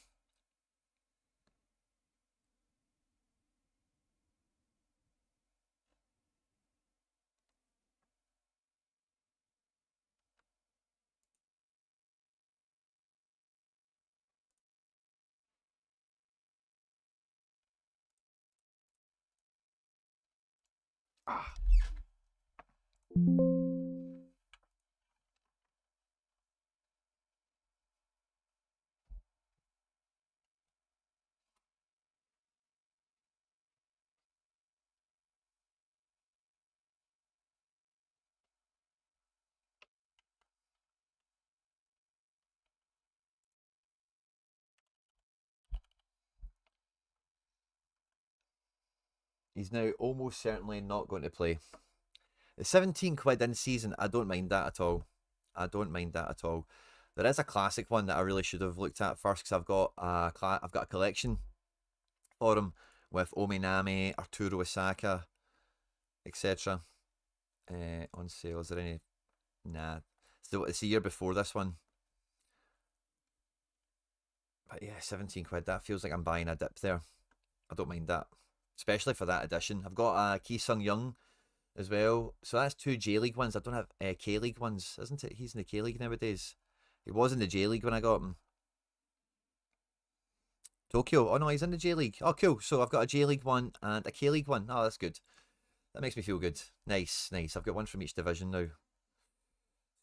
Ah. He's now almost certainly not going to play. The 17 quid in season, I don't mind that at all. I don't mind that at all. There is a classic one that I really should have looked at first because I've got a collection for him with Ominami, Arturo Osaka, etc. On sale. Is there any? Nah. It's the year before this one. But yeah, 17 quid. That feels like I'm buying a dip there. I don't mind that. Especially for that edition. I've got Ki Sung Young as well. So that's 2 J League ones. I don't have K League ones, isn't it? He's in the K League nowadays. He was in the J League when I got him. Tokyo. Oh no, he's in the J League. Oh, cool. So I've got a J League one and a K League one. Oh, that's good. That makes me feel good. Nice, nice. I've got one from each division now.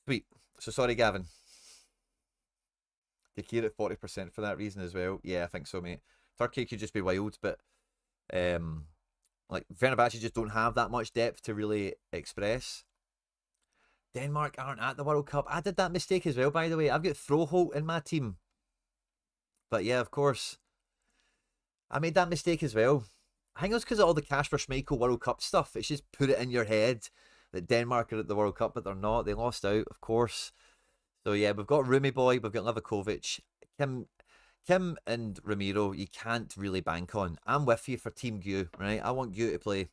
Sweet. So sorry, Gavin. Kikir at 40% for that reason as well. Yeah, I think so, mate. Turkey could just be wild, but um, like Fenerbahce just don't have that much depth to really express. Denmark aren't at the World Cup. I did that mistake as well, by the way. I've got Froholt in my team. But yeah, of course, I made that mistake as well. I think it was because of all the Kasper Schmeichel World Cup stuff. It's just put it in your head that Denmark are at the World Cup, but they're not. They lost out, of course. So yeah, we've got Rumi Boy, we've got Livakovic, Kim, Kim and Ramiro. You can't really bank on. I'm with you for Team Gu, right? I want Gu to play. Is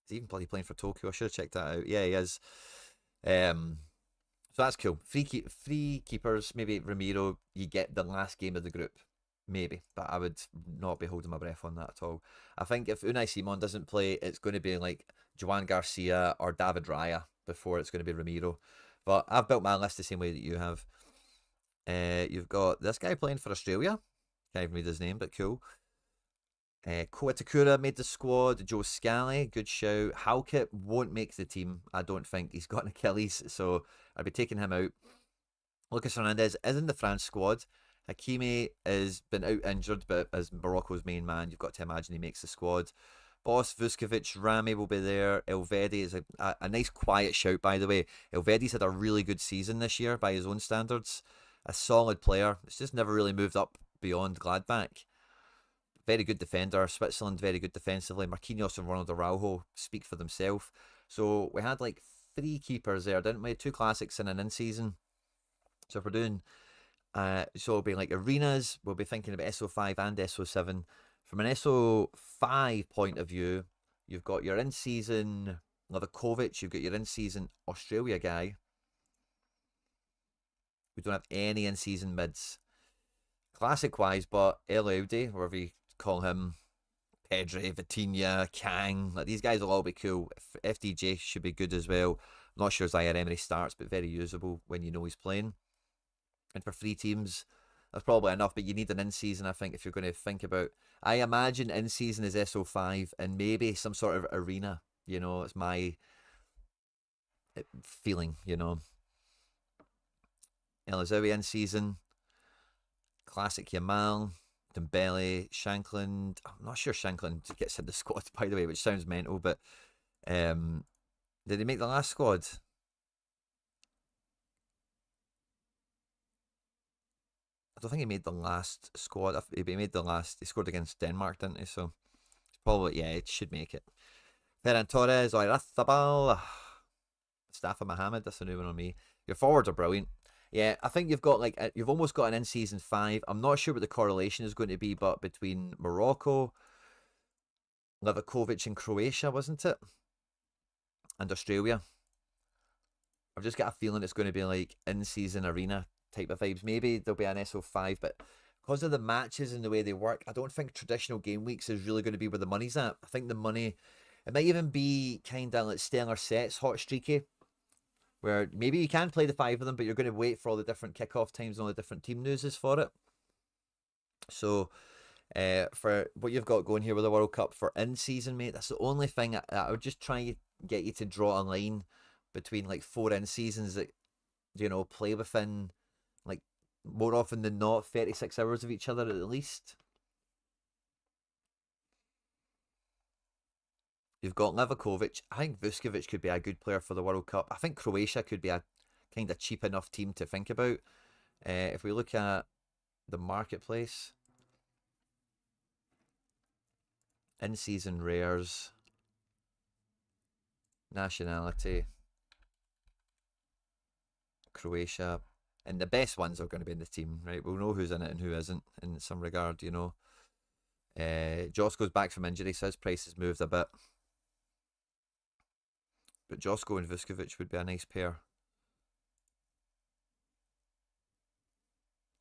he even bloody playing for Tokyo? I should have checked that out. Yeah, he is. Um, so that's cool. Free keepers. Maybe Ramiro. You get the last game of the group. Maybe, but I would not be holding my breath on that at all. I think if Unai Simon doesn't play, it's going to be like Joan Garcia or David Raya before it's going to be Ramiro. But I've built my list the same way that you have. You've got this guy playing for Australia. Can't even read his name, but cool. Ko Itakura made the squad. Joe Scally, good shout. Halkett won't make the team. I don't think he's got an Achilles, so I'd be taking him out. Lucas Hernandez is in the France squad. Hakimi has been out injured, but as Morocco's main man, you've got to imagine he makes the squad. Boss, Vuskovic, Rami will be there. Elvedi is a nice quiet shout, by the way. Elvedi's had a really good season this year by his own standards. A solid player. It's just never really moved up beyond Gladbach. Very good defender. Switzerland, very good defensively. Marquinhos and Ronald Araujo speak for themselves. So we had like three keepers there, didn't we? Two classics and an in-season. So if we're doing so it'll be like arenas. We'll be thinking about SO5 and SO7. From an SO5 point of view, you've got your in-season Livakovic, you've got your in-season Australia guy. We don't have any in-season mids. Classic-wise, but El Audi, whatever you call him, Pedri, Vitinha, Kang, like these guys will all be cool. FDJ should be good as well. I'm not sure Zaire Emery starts, but very usable when you know he's playing. And for three teams, that's probably enough, but you need an in-season, I think, if you're going to think about. I imagine in-season is SO5 and maybe some sort of arena. You know, it's my feeling, you know. El Azawi in-season, classic Yamal, Dembele, Shankland. I'm not sure Shankland gets in the squad, by the way, which sounds mental, but did he make the last squad? I don't think he made the last squad. He made the last. He scored against Denmark, didn't he? So probably, yeah, it should make it. Ferran Torres, Oyarzabal, Mustafa Mohamed. That's a new one on me. Your forwards are brilliant. Yeah, I think you've got like you've almost got an in-season 5. I'm not sure what the correlation is going to be, but between Morocco, Livakovic, and Croatia, wasn't it? And Australia. I've just got a feeling it's going to be like in-season arena type of vibes. Maybe there'll be an SO5, but because of the matches and the way they work, I don't think traditional game weeks is really going to be where the money's at. I think the money, it might even be kind of like stellar sets, hot streaky, where maybe you can play the 5 of them, but you're going to wait for all the different kickoff times and all the different team newses for it. So for what you've got going here with the World Cup for in-season, mate, that's the only thing I would just try get you to draw a line between like 4 in-seasons that, you know, play within like more often than not 36 hours of each other at least. You've got Livakovic. I think Vuskovic could be a good player for the World Cup. I think Croatia could be a kind of cheap enough team to think about. If we look at the marketplace, in-season rares, nationality, Croatia, and the best ones are going to be in the team, right? We'll know who's in it and who isn't in some regard, you know. Josko's back from injury, so his price has moved a bit. But Josko and Vuskovic would be a nice pair.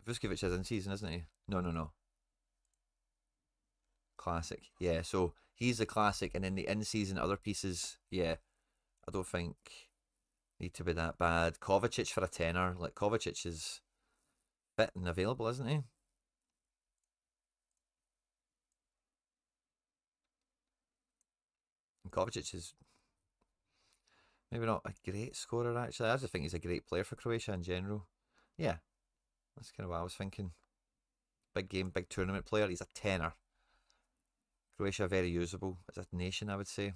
Vuskovic is in season, isn't he? No. Classic. Yeah, so he's the classic, and then the in-season other pieces, yeah, I don't think need to be that bad. Kovacic for a tenner. Like, Kovacic is fit and available, isn't he? Kovacic is maybe not a great scorer, actually. I just think he's a great player for Croatia in general. Yeah, that's kind of what I was thinking. Big game, big tournament player. He's a tenner. Croatia very usable as a nation, I would say.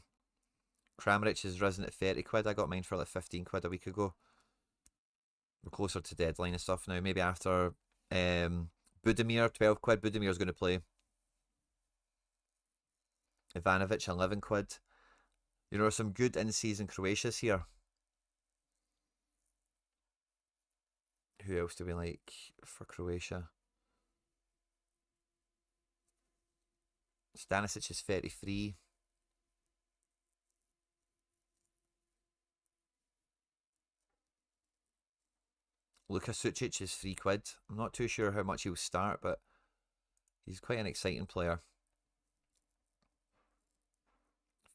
Kramaric has risen at 30 quid. I got mine for like 15 quid a week ago. We're closer to deadline and stuff now. Maybe after Budimir, 12 quid. Budimir's going to play. Ivanovic, 11 quid. You know, some good in-season Croatia's here. Who else do we like for Croatia? Stanisic is 33. Luka Sucic is 3 quid. I'm not too sure how much he'll start, but he's quite an exciting player.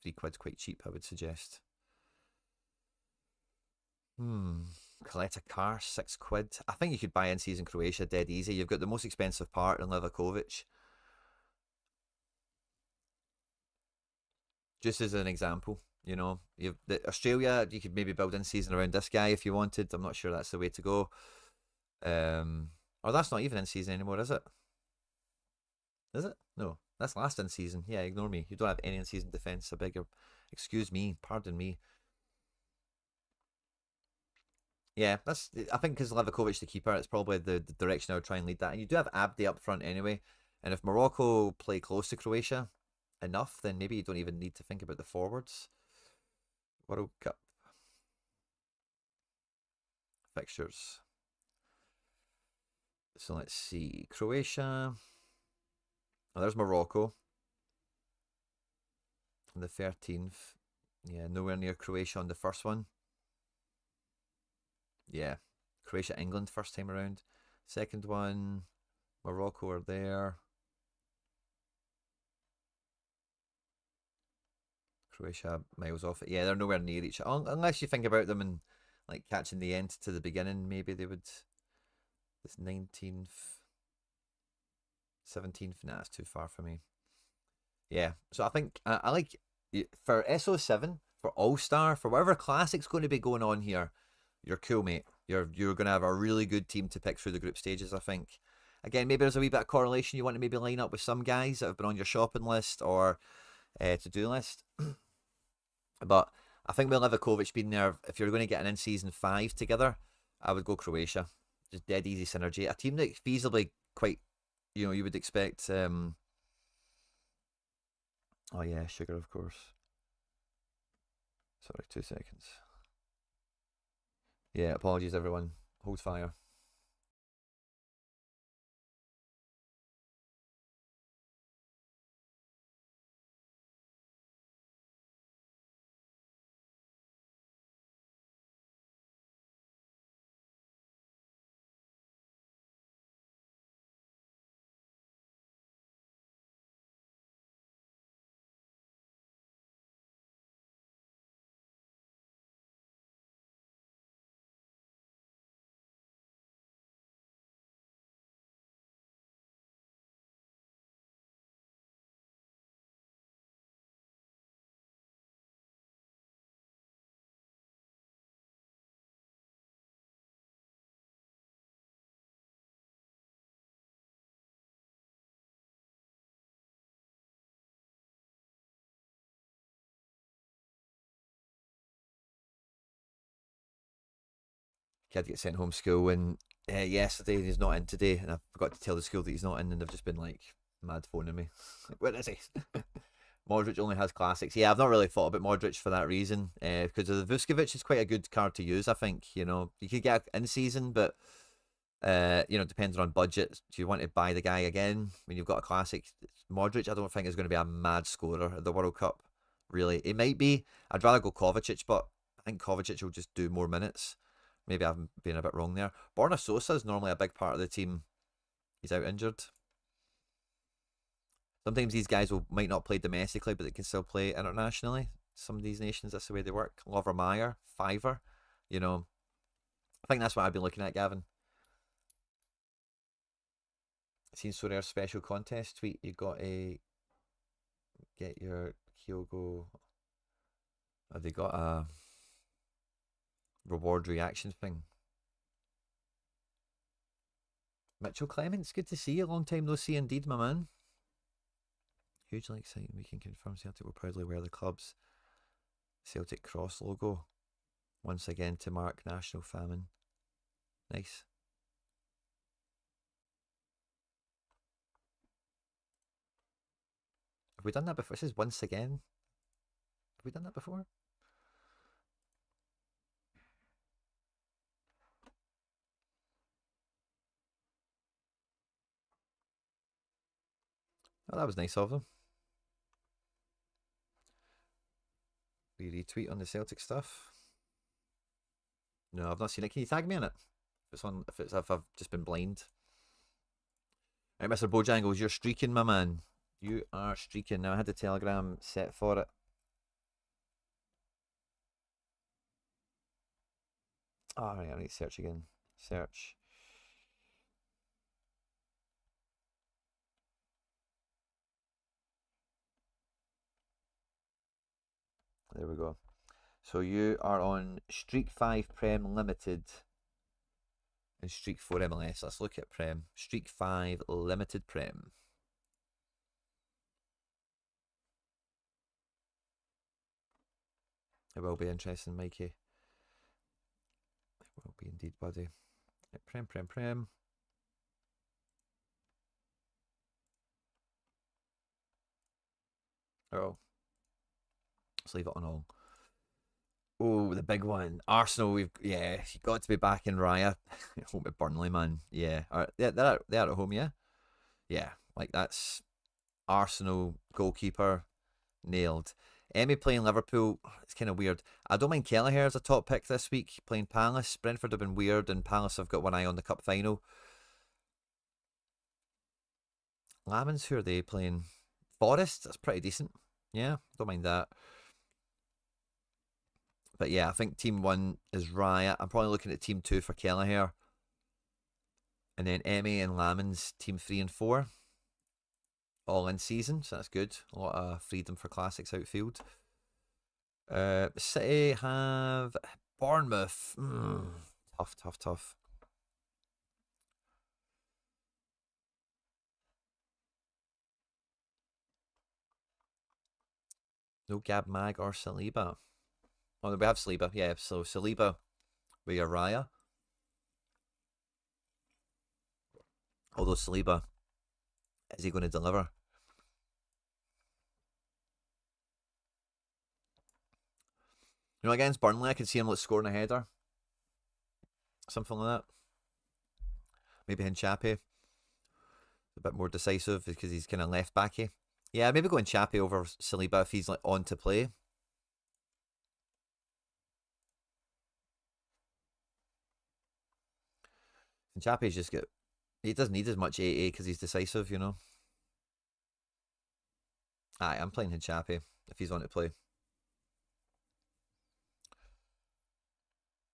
3 quid's quite cheap, I would suggest. Coletta Car, 6 quid. I think you could buy in season Croatia dead easy. You've got the most expensive part in Livakovic. Just as an example, you know, Australia, you could maybe build in season around this guy if you wanted. I'm not sure that's the way to go. Or that's not even in season anymore, is it? Is it? No, that's last in season. Yeah, ignore me. You don't have any in season defense. I beg your, excuse me, pardon me. Yeah, that's. I think because Livakovic the keeper, it's probably the direction I would try and lead that. And you do have Abdi up front anyway. And if Morocco play close to Croatia enough, then maybe you don't even need to think about the forwards. World Cup fixtures. So let's see. Croatia. Oh, there's Morocco on the 13th. Yeah, nowhere near Croatia on the first one. Yeah, Croatia, England first time around. Second one, Morocco are there. Croatia miles off it. Yeah, they're nowhere near each other. Unless you think about them and like catching the end to the beginning, maybe they would. This 19th, 17th, nah, it's too far for me. Yeah, so I think I like for SO7 for All Star for whatever classic's going to be going on here. You're cool, mate. You're going to have a really good team to pick through the group stages. I think. Again, maybe there's a wee bit of correlation. You want to maybe line up with some guys that have been on your shopping list or to-do list. But I think with Livakovic being there, if you're going to get an in-season 5 together, I would go Croatia. Just dead easy synergy. A team that feasibly quite, you would expect. Oh yeah, sugar, of course. Sorry, 2 seconds. Yeah, apologies everyone. Hold fire. Kid gets sent home school, and yesterday he's not in today, and I forgot to tell the school that he's not in, and they've just been like mad phoning me. Where is he? Modric only has classics. Yeah, I've not really thought about Modric for that reason, because the Vuskovic is quite a good card to use. I think you could get in season, but depending on budget, do you want to buy the guy again when you've got a classic? Modric, I don't think is going to be a mad scorer at the World Cup. Really, it might be. I'd rather go Kovacic, but I think Kovacic will just do more minutes. Maybe I'm being a bit wrong there. Borna Sosa is normally a big part of the team. He's out injured. Sometimes these guys might not play domestically, but they can still play internationally. Some of these nations, that's the way they work. Lovermeyer, Fiver, I think that's what I've been looking at, Gavin. Seen Sorare special contest tweet. You got to get your Kyogo. Have they got a reward reaction thing? Mitchell Clements, good to see you. Long time no see indeed, my man. Hugely exciting. We can confirm Celtic will proudly wear the club's Celtic Cross logo once again to mark national famine. Nice. Have we done that before? This is once again. Have we done that before? Oh, that was nice of them. We retweet on the Celtic stuff. No, I've not seen it. Can you tag me in it? If I've just been blind. Right, Mr. Bojangles, you're streaking, my man. You are streaking. Now I had the Telegram set for it. Oh, right, I need to search again. Search. There we go. So you are on Streak 5 Prem Limited and Streak 4 MLS. Let's look at Prem. Streak 5 Limited Prem. It will be interesting, Mikey. It will be indeed, buddy. Prem. Oh. Let's leave it on all. Oh, the big one. Arsenal, you got to be back in Raya. Home at Burnley, man. Yeah. They're at home, yeah? Yeah. Like, that's Arsenal goalkeeper nailed. Emmy playing Liverpool, it's kind of weird. I don't mind Kelleher as a top pick this week, playing Palace. Brentford have been weird, and Palace have got one eye on the cup final. Lamans, who are they playing? Forest, that's pretty decent. Yeah, don't mind that. But yeah, I think team 1 is Raya. I'm probably looking at team 2 for Kelleher. And then Emmy and Lamans, team 3 and 4. All in season, so that's good. A lot of freedom for classics outfield. City have Bournemouth. Tough. No Gab Mag or Saliba. Oh, we have Saliba. Yeah, so Saliba with Raya. Although Saliba, is he going to deliver? You know, against Burnley, I could see him scoring a header. Something like that. Maybe Hinchapi. A bit more decisive because he's kind of left backy. Yeah, maybe going Chappie over Saliba if he's on to play. And Chappie's just got. He doesn't need as much AA because he's decisive, you know. Aye, I'm playing Hinchapi if he's on to play.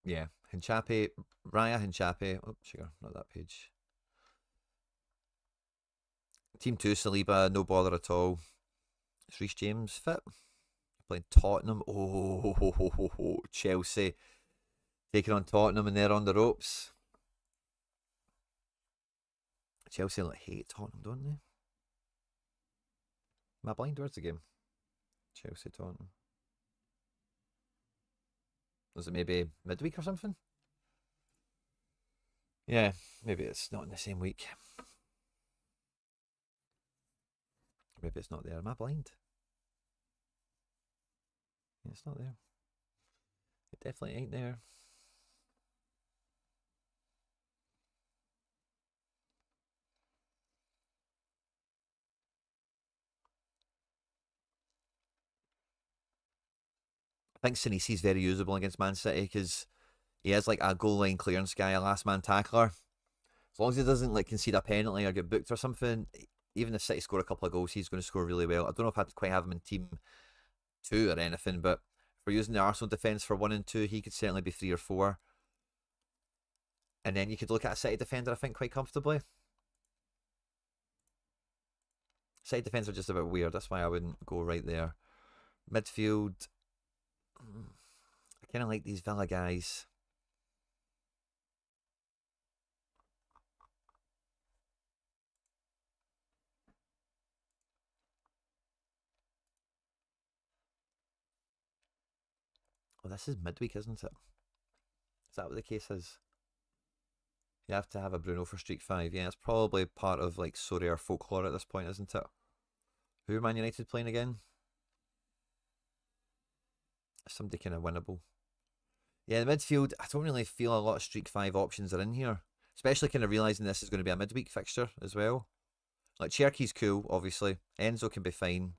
Yeah, Hinchapi, Raya Hinchapi. Oh, sugar, not that page. Team 2, Saliba, no bother at all. Is Reece James fit? Playing Tottenham. Oh, Chelsea taking on Tottenham and they're on the ropes. Chelsea hate Tottenham, don't they? Am I blind? Where's the game? Chelsea, Tottenham. Was it maybe midweek or something? Yeah, maybe it's not in the same week. Maybe it's not there. Am I blind? Yeah, it's not there. It definitely ain't there. I think Sinisi's very usable against Man City because he is like a goal line clearance guy, a last man tackler. As long as he doesn't concede a penalty or get booked or something, even if City score a couple of goals, he's going to score really well. I don't know if I'd quite have him in team 2 or anything, but if we're using the Arsenal defence for 1 and 2, he could certainly be 3 or 4. And then you could look at a City defender, I think, quite comfortably. City defence are just a bit weird. That's why I wouldn't go right there. Midfield. I kind of like these Villa guys. Oh, this is midweek, isn't it? Is that what the case is? You have to have a Bruno for Streak 5. Yeah, it's probably part of like Sorare folklore at this point, isn't it? Who are Man United playing again? Somebody kind of winnable. Yeah, the midfield, I don't really feel a lot of Streak 5 options are in here. Especially kind of realising this is going to be a midweek fixture as well. Like, Cherky's cool, obviously. Enzo can be fine.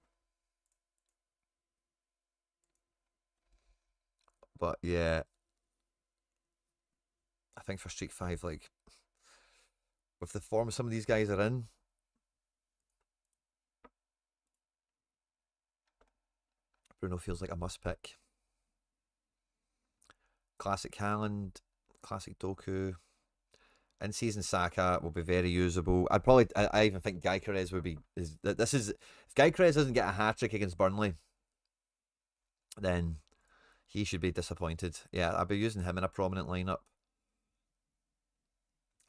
But yeah, I think for Streak 5, like, with the form some of these guys are in, Bruno feels like a must pick. Classic Haaland, classic Doku. In season Saka will be very usable. I even think Gyökeres would be. This is if Gyökeres doesn't get a hat trick against Burnley, then he should be disappointed. Yeah, I'll be using him in a prominent lineup.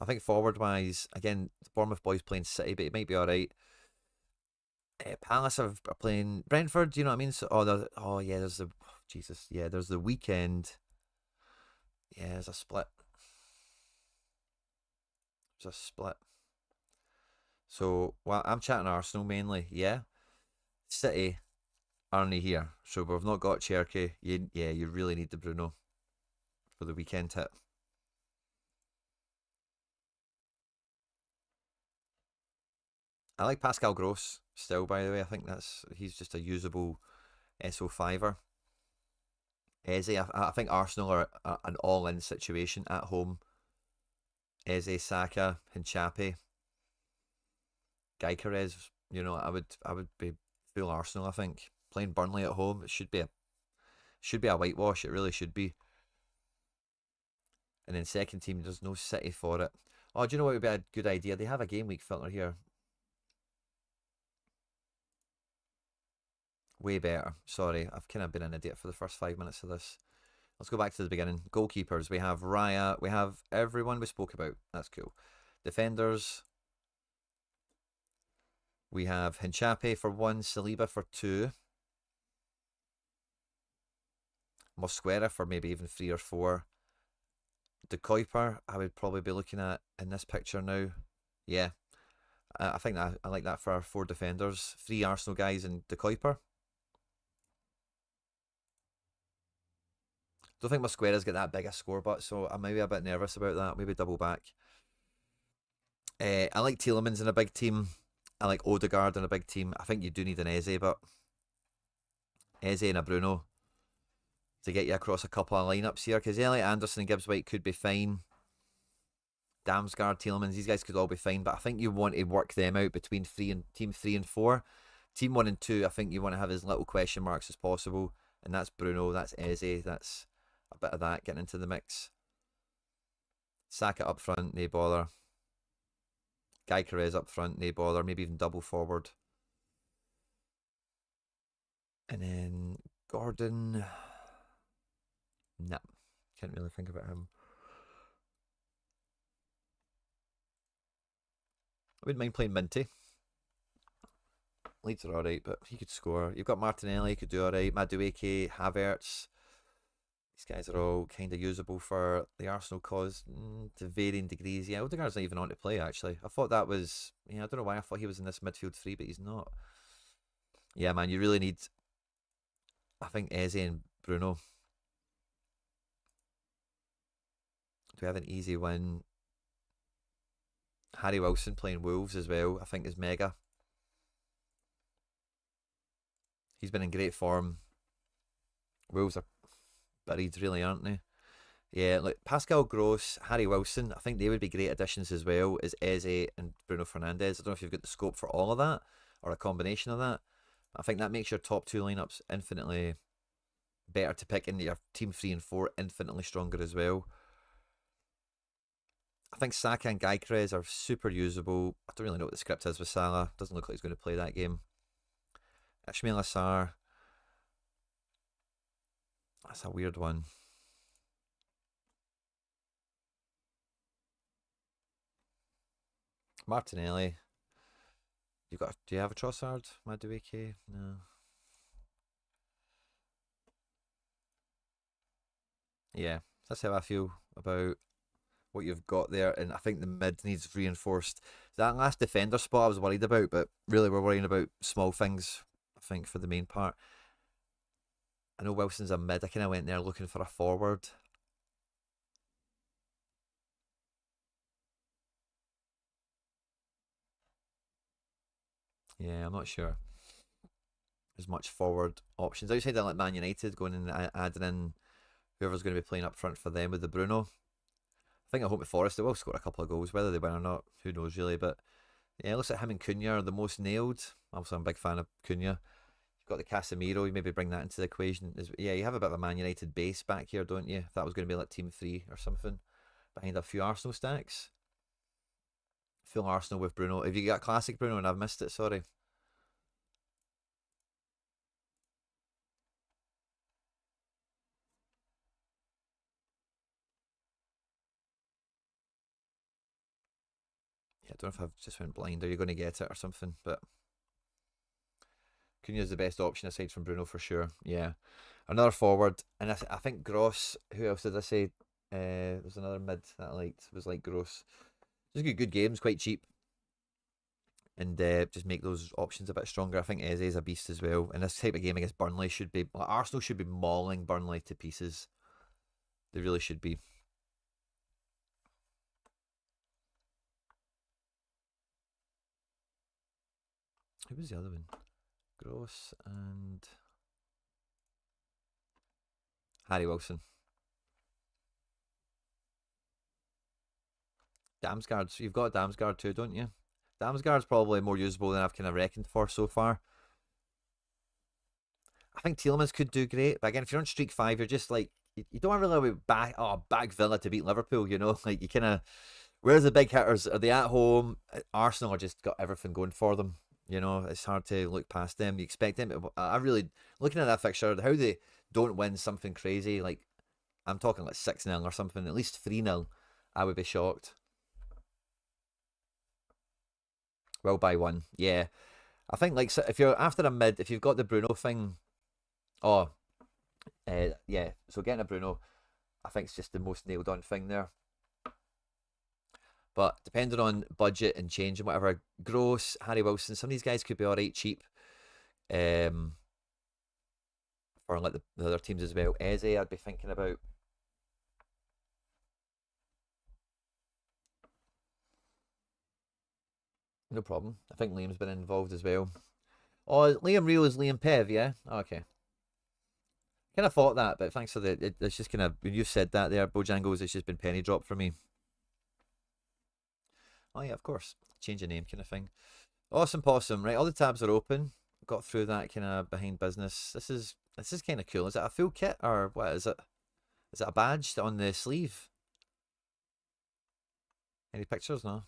I think forward wise, again, the Bournemouth boys playing City, but it might be all right. Palace are playing Brentford. You know what I mean? So, oh yeah, there's the Jesus. Yeah, there's the weekend. Yeah, there's a split. There's a split. So, well, I'm chatting Arsenal mainly. Yeah, City aren't here, so we've not got Cherky. You really need the Bruno for the weekend hit. I like Pascal Gross still, by the way. I think he's just a usable SO5er. Eze, I think Arsenal are an all-in situation at home. Eze, Saka, Hinchapi, Gyökeres. I would be full Arsenal. I think playing Burnley at home, it should be a whitewash. It really should be. And then second team, there's no City for it. Oh, do you know what would be a good idea? They have a game week filter here. Way better. Sorry, I've kind of been an idiot for the first 5 minutes of this. Let's go back to the beginning. Goalkeepers. We have Raya. We have everyone we spoke about. That's cool. Defenders. We have Hinchape for 1, Saliba for 2. Mosquera for maybe even 3 or 4. De Kuiper, I would probably be looking at in this picture now. Yeah, I think that I like that for our 4 defenders. 3 Arsenal guys and De Kuiper. Don't think Mosquera's got that big a score, but so I might be a bit nervous about that. Maybe double back. I like Tielemans in a big team. I like Odegaard in a big team. I think you do need an Eze, but Eze and a Bruno to get you across a couple of lineups here. Because Elliot Anderson and Gibbs White could be fine. Damsgaard, Tielemans, these guys could all be fine. But I think you want to work them out between team 3 and 4. Team 1 and 2, I think you want to have as little question marks as possible. And that's Bruno, that's Eze, that's a bit of that getting into the mix. Saka up front, no bother. Gyökeres up front, no bother. Maybe even double forward. And then Gordon. Nah, can't really think about him. I wouldn't mind playing Minty. Leeds are alright, but he could score. You've got Martinelli, he could do alright. Madueke, Havertz. These guys are all kind of usable for the Arsenal cause to varying degrees. Yeah, Odegaard's not even on to play, actually. I thought that was... Yeah, I don't know why I thought he was in this midfield 3, but he's not. Yeah, man, you really need... I think Eze and Bruno. Do we have an easy win? Harry Wilson playing Wolves as well, I think is mega. He's been in great form. Wolves are buried, really, aren't they? Yeah, like Pascal Gross, Harry Wilson, I think they would be great additions as well as Eze and Bruno Fernandes. I don't know if you've got the scope for all of that or a combination of that. I think that makes your top 2 lineups infinitely better to pick, into your team 3 and 4 infinitely stronger as well. I think Saka and Gyökeres are super usable. I don't really know what the script is with Salah. Doesn't look like he's going to play that game. Ismail Assar. That's a weird one. Martinelli. Do you have a Trossard? Madueke? No. Yeah, that's how I feel about what you've got there, and I think the mid needs reinforced. That last defender spot I was worried about, but really we're worrying about small things, I think, for the main part. I know Wilson's a mid. I kind of went there looking for a forward. Yeah, I'm not sure. There's much forward options outside of like Man United going and adding in whoever's going to be playing up front for them with the Bruno. I think at home at Forest they will score a couple of goals, whether they win or not, who knows really. But yeah, it looks like him and Cunha are the most nailed. Obviously, I'm a big fan of Cunha. You've got the Casemiro. You maybe bring that into the equation. Yeah, you have a bit of a Man United base back here, don't you? If that was going to be like Team 3 or something, behind a few Arsenal stacks. Full Arsenal with Bruno. Have you got classic Bruno and I've missed it? Sorry. Yeah, I don't know if I've just went blind or you're going to get it or something, but Cunha's the best option aside from Bruno for sure. Yeah. Another forward, and I think Gross. Who else did I say? There's another mid that I liked. Was like Gross. Just good games, quite cheap, and just make those options a bit stronger. I think Eze's a beast as well. And this type of game against Burnley should be like, Arsenal should be mauling Burnley to pieces. They really should be. Who was the other one? Gross and Harry Wilson. Damsgaard's. You've got Damsgaard too, don't you? Damsgaard's probably more usable than I've kind of reckoned for so far. I think Tielemans could do great, but again, if you're on streak 5, you're just like you don't really back Villa to beat Liverpool, you know? Like you kind of where's the big hitters? Are they at home? Arsenal are just got everything going for them. You know, it's hard to look past them. You expect them. I really looking at that fixture, how they don't win something crazy. Like I'm talking like 6-0 or something, at least 3-0. I would be shocked. Well, by one, yeah. I think like if you're after a mid, if you've got the Bruno thing, oh yeah. So getting a Bruno, I think it's just the most nailed on thing there. But depending on budget and change and whatever, Gross, Harry Wilson, some of these guys could be all right cheap. Um, for like the other teams as well. Eze, I'd be thinking about. No problem. I think Liam's been involved as well. Oh, Liam Real is Liam Pev, yeah? Oh, okay. Kind of thought that, but thanks for it's just kind of, when you said that there, Bojangles, it's just been penny dropped for me. Oh, yeah, of course. Change of name kind of thing. Awesome possum, right? All the tabs are open. Got through that kind of behind business. This is kind of cool. Is it a full kit or what is it? Is it a badge on the sleeve? Any pictures? No.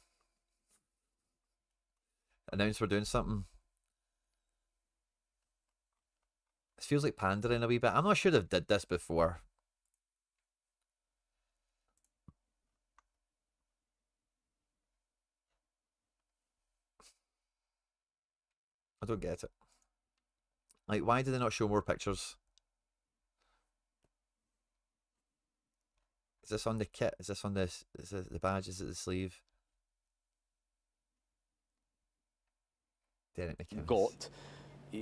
Announce we're doing something. It feels like pandering a wee bit. I'm not sure they've did this before. I don't get it. Like, why do they not show more pictures? Is this on the kit? Is this on this? Is it the badge? Is it the sleeve? Derek McInnes. Got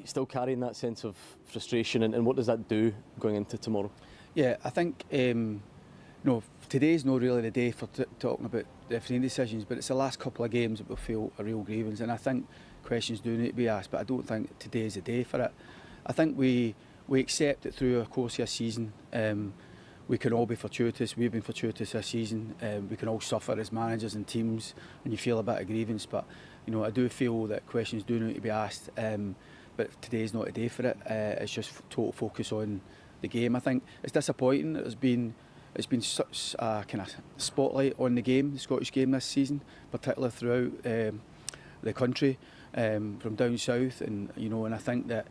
still carrying that sense of frustration, and what does that do going into tomorrow? Yeah, I think no, today's not really the day for talking about refereeing decisions, but it's the last couple of games that will feel a real grievance, and I think questions do need to be asked, but I don't think today's the day for it. I think we accept that through a course of a season, we can all be fortuitous. We've been fortuitous this season. We can all suffer as managers and teams, and you feel a bit of grievance. But you know, I do feel that questions do need to be asked. But today's not a day for it. It's just total focus on the game. I think it's disappointing. It's been such a kind of spotlight on the game, the Scottish game this season, particularly throughout the country, from down south, and you know, and I think that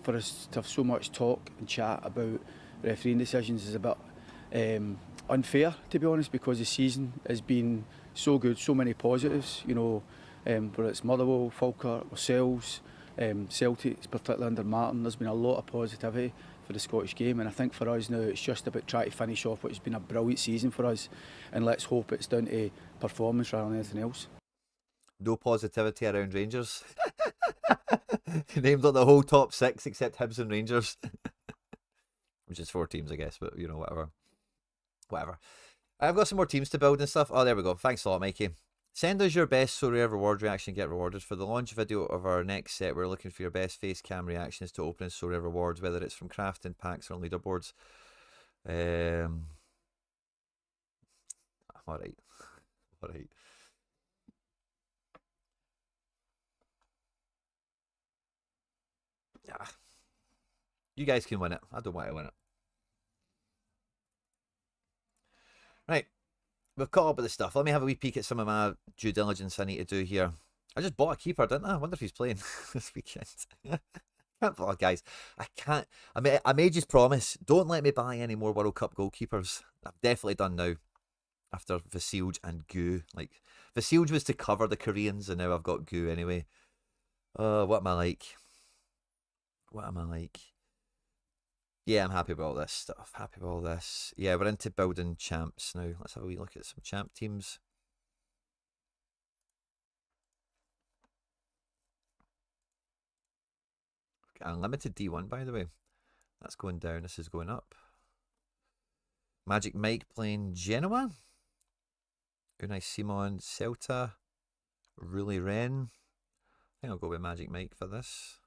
for us to have so much talk and chat about refereeing decisions is a bit unfair, to be honest, because the season has been so good, so many positives, you know, whether it's Motherwell, Falkirk, ourselves, Celtic, particularly under Martin. There's been a lot of positivity for the Scottish game, and I think for us now it's just about trying to finish off what has been a brilliant season for us, and let's hope it's down to performance rather than anything else. No positivity around Rangers. Named on the whole top 6 except Hibs and Rangers. Which is 4 teams, I guess, but you know, whatever. I've got some more teams to build and stuff. Oh, there we go. Thanks a lot, Mikey. Send us your best Sorare reward reaction, get rewarded. For the launch video of our next set, we're looking for your best face cam reactions to opening Sorare rewards, whether it's from crafting packs or leaderboards. I'm alright. Alright. Yeah. You guys can win it. I don't want to win it. Right. We've caught up with the stuff. Let me have a wee peek at some of my due diligence I need to do here. I just bought a keeper, didn't I? I wonder if he's playing this weekend. Can't believe, guys. I can't. I made you promise. Don't let me buy any more World Cup goalkeepers. I've definitely done now. After Vasilj and Gu. Like, Vasilj was to cover the Koreans, and now I've got Gu anyway. What am I like? What am I like? Yeah, I'm happy with all this stuff. Happy with all this. Yeah, we're into building champs now. Let's have a wee look at some champ teams. Unlimited D1, by the way. That's going down. This is going up. Magic Mike playing Genoa. Unai Simon, Celta. Rulli Ren. I think I'll go with Magic Mike for this.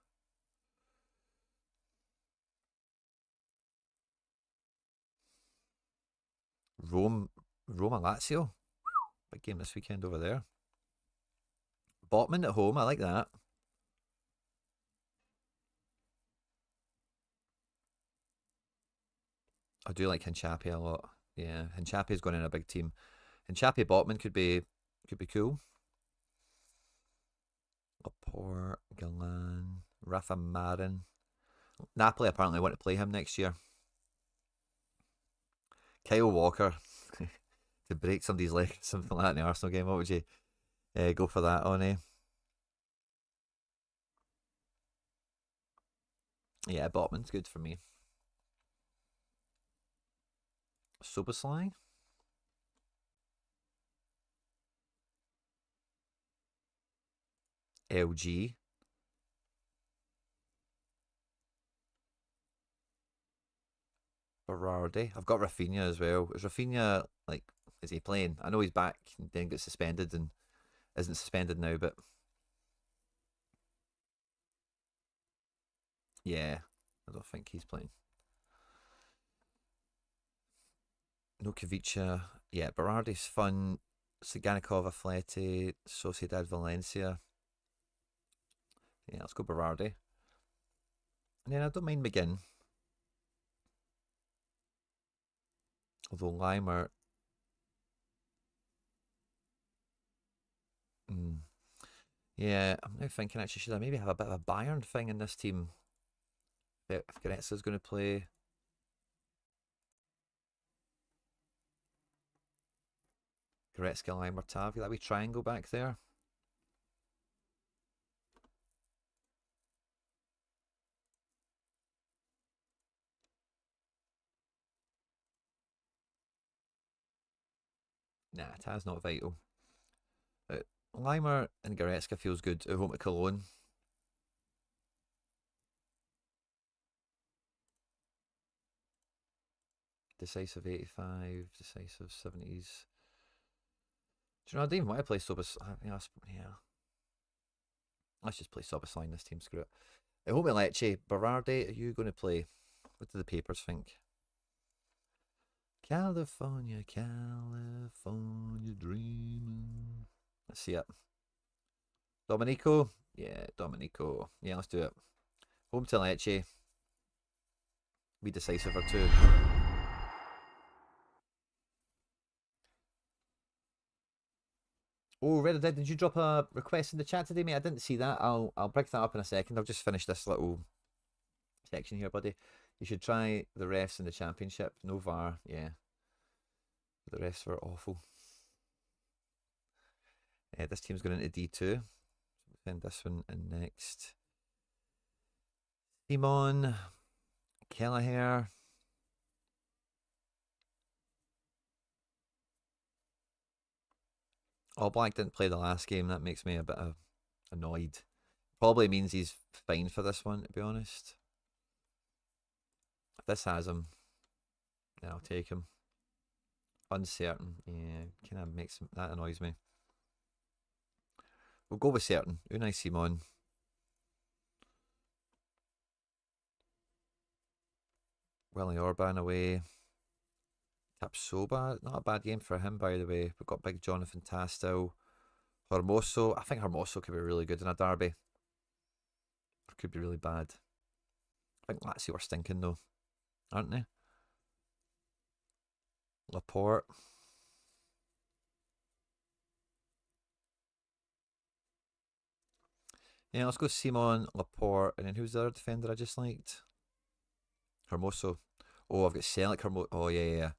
Roma Lazio. Big game this weekend over there. Botman at home. I like that. I do like Hinchapi a lot. Yeah, Hinchapi's going in a big team. Hinchapi Botman could be cool. Laporte, Galan, Rafa Marin. Napoli apparently want to play him next year. Kyle Walker to break somebody's leg, something like that in the Arsenal game. What would you go for that on? Yeah, Botman's good for me. Soboslai. LG. Berardi. I've got Rafinha as well. Is Rafinha, like, is he playing? I know he's back and then got suspended and isn't suspended now, but yeah, I don't think he's playing. Nokovica. Yeah, Berardi's fun. Siganikov, Atleti, Sociedad Valencia. Yeah, let's go Berardi. And then I don't mind McGinn. Although Limer. Yeah, I'm now thinking actually, should I maybe have a bit of a Bayern thing in this team? If Goretzka's going to play. Goretzka, Limer, Tav. That wee triangle back there. Nah, Tav's not vital. Limer and Goretzka feels good at home to Cologne. Decisive 85, decisive 70s. Do you know, I don't even want to play Soboslai. Yeah. Let's just play Soboslai in this team, screw it. At home to Lecce, Berardi, are you going to play? What do the papers think? California, California dreaming. Let's see it. Domenico? Yeah, Domenico. Yeah, let's do it. Home to Lecce. Be decisive or two. Oh, Red Dead, did you drop a request in the chat today, mate? I didn't see that. I'll break that up in a second. I'll just finish this little section here, buddy. You should try the refs in the championship. No VAR, yeah. The refs were awful. This team's going into D2. Send this one in next. Simon Kelleher. All Black didn't play the last game. That makes me a bit annoyed. Probably means he's fine for this one, to be honest. If this has him, then I'll take him. Uncertain, yeah, kind of makes that annoys me. We'll go with certain. Unai Simon. Willie Orban away. Tapsoba, not a bad game for him, by the way. We've got big Jonathan Tastel. Hermoso. I think Hermoso could be really good in a derby. Or could be really bad. I think Lazio are stinking though, aren't they? Laporte. Yeah, let's go Simon, Laporte, and then who's the other defender I just liked? Hermoso. Oh, I've got Selic, Hermoso. Oh, yeah.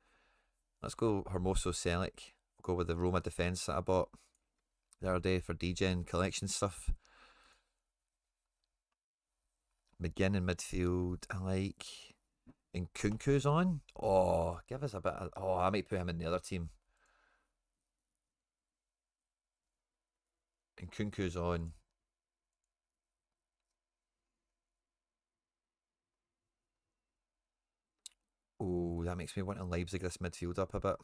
Let's go Hermoso, Selic. We'll go with the Roma defence that I bought the other day for D-Gen collection stuff. McGinn in midfield, I like. And Kunku's on. Oh, give us a bit of... Oh, I might put him in the other team. And Kunku's on. Oh, that makes me want to Leipzig this midfield up a bit.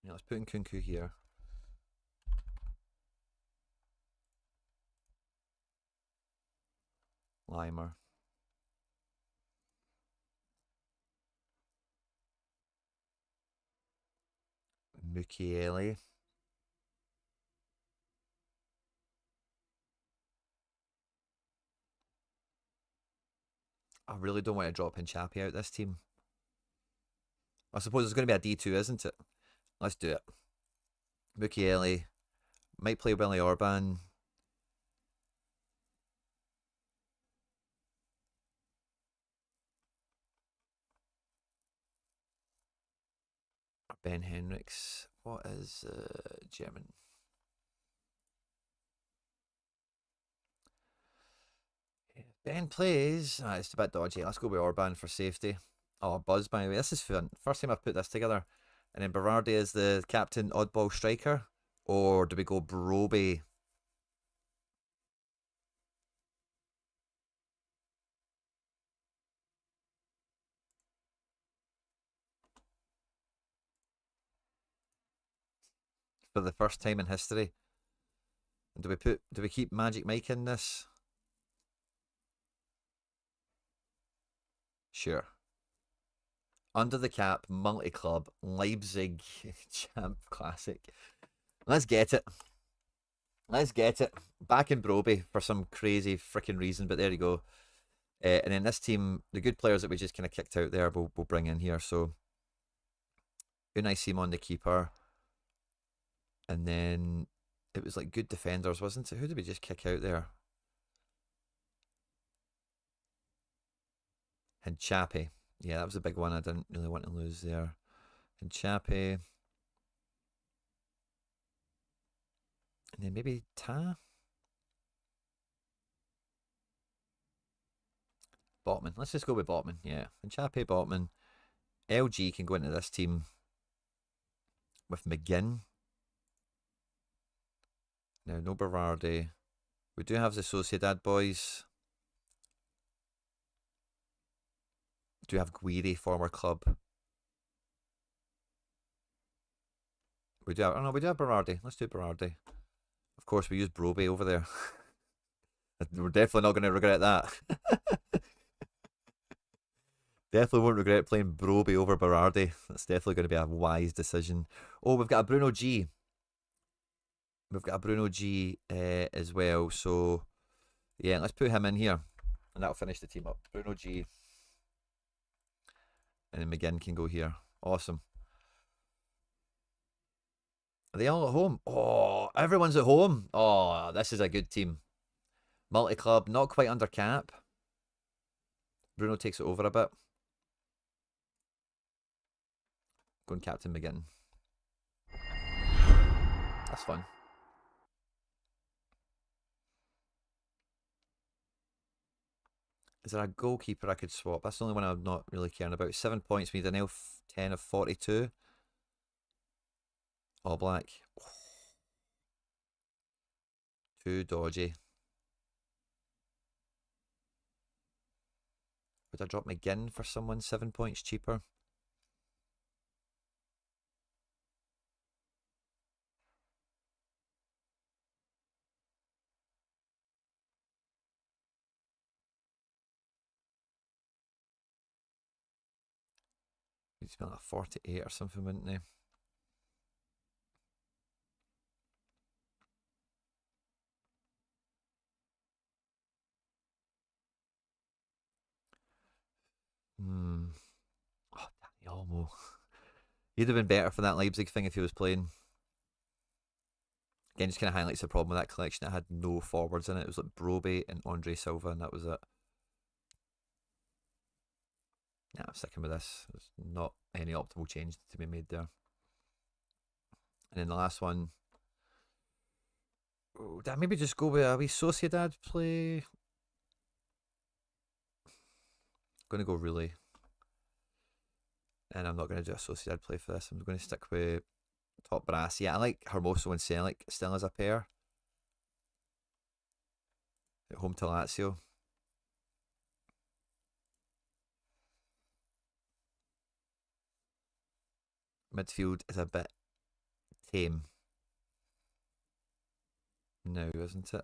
Yeah, let's put in Kunku here. Limer. Mukiele. I really don't want to drop Hinchapi out this team. I suppose it's going to be a D2, isn't it? Let's do it. Mukiele. Might play Willie Orban. Ben Henriks. What is German? Ben plays. It's a bit dodgy. Let's go with Orban for safety. Oh, Buzz, by the way. This is fun. First time I've put this together. And then Berardi is the captain oddball striker. Or do we go Broby? For the first time in history. And do we keep Magic Mike in this? Sure. Under the cap, multi-club, Leipzig champ classic. Let's get it. Let's get it. Back in Broby for some crazy freaking reason, but there you go. And then this team, the good players that we just kind of kicked out there, we'll bring in here. So, Unai Simon, the keeper. And then it was like good defenders, wasn't it? Who did we just kick out there? Hinchapi. Yeah, that was a big one I didn't really want to lose there. Hinchapi. And then maybe Ta? Botman. Let's just go with Botman. Yeah. Hinchapi, Botman. LG can go into this team with McGinn. Now, no Berardi. We do have the Sociedad boys. Do have Guiri, former club. We do have, oh no, we do have Berardi. Let's do Berardi. Of course, we use Broby over there. We're definitely not going to regret that. Definitely won't regret playing Broby over Berardi. That's definitely going to be a wise decision. Oh, we've got a Bruno G. We've got a Bruno G as well. So, yeah, let's put him in here. And that'll finish the team up. Bruno G. And then McGinn can go here. Awesome. Are they all at home? Oh, everyone's at home. Oh, this is a good team. Multi-club, not quite under cap. Bruno takes it over a bit. Going Captain McGinn. That's fun. Is there a goalkeeper I could swap? That's the only one I'm not really caring about. 7 points, we need an elf 10 of 42. All black. Too dodgy. Would I drop McGinn for someone 7 points cheaper? He'd spend like 48 or something, wouldn't they? Oh, Danny Olmo. He'd have been better for that Leipzig thing if he was playing. Again, just kind of highlights the problem with that collection. It had no forwards in it. It was like Broby and Andre Silva, and that was it. Nah, I'm sticking with this. There's not any optimal change to be made there. And then the last one. Oh, did I maybe just go with a wee Sociedad play? Going to go really. And I'm not going to do a Sociedad play for this. I'm going to stick with top brass. Yeah, I like Hermoso and Selic still as a pair. At home to Lazio. Midfield is a bit tame now, isn't it?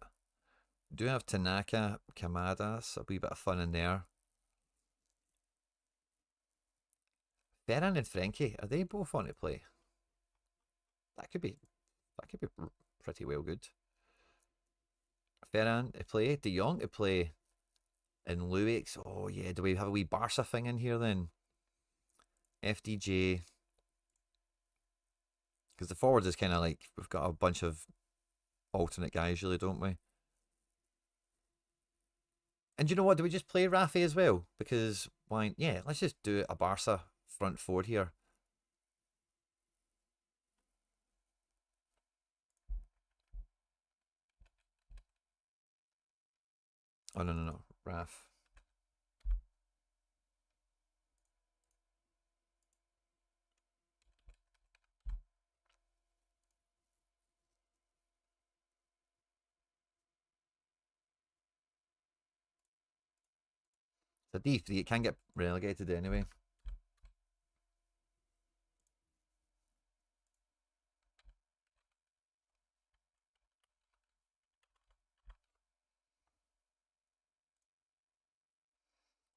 Do have Tanaka, Kamada, so a wee bit of fun in there. Ferran and Frenkie, are they both on to play? That could be pretty well good. Ferran to play, De Jong to play, and Luix. Oh yeah, do we have a wee Barca thing in here then? FDJ. Because the forwards is kind of like, we've got a bunch of alternate guys really, don't we? And you know what, do we just play Rafi as well? Because why, yeah, let's just do a Barca front four here. Oh no, Raf. It's a D3, it can get relegated anyway.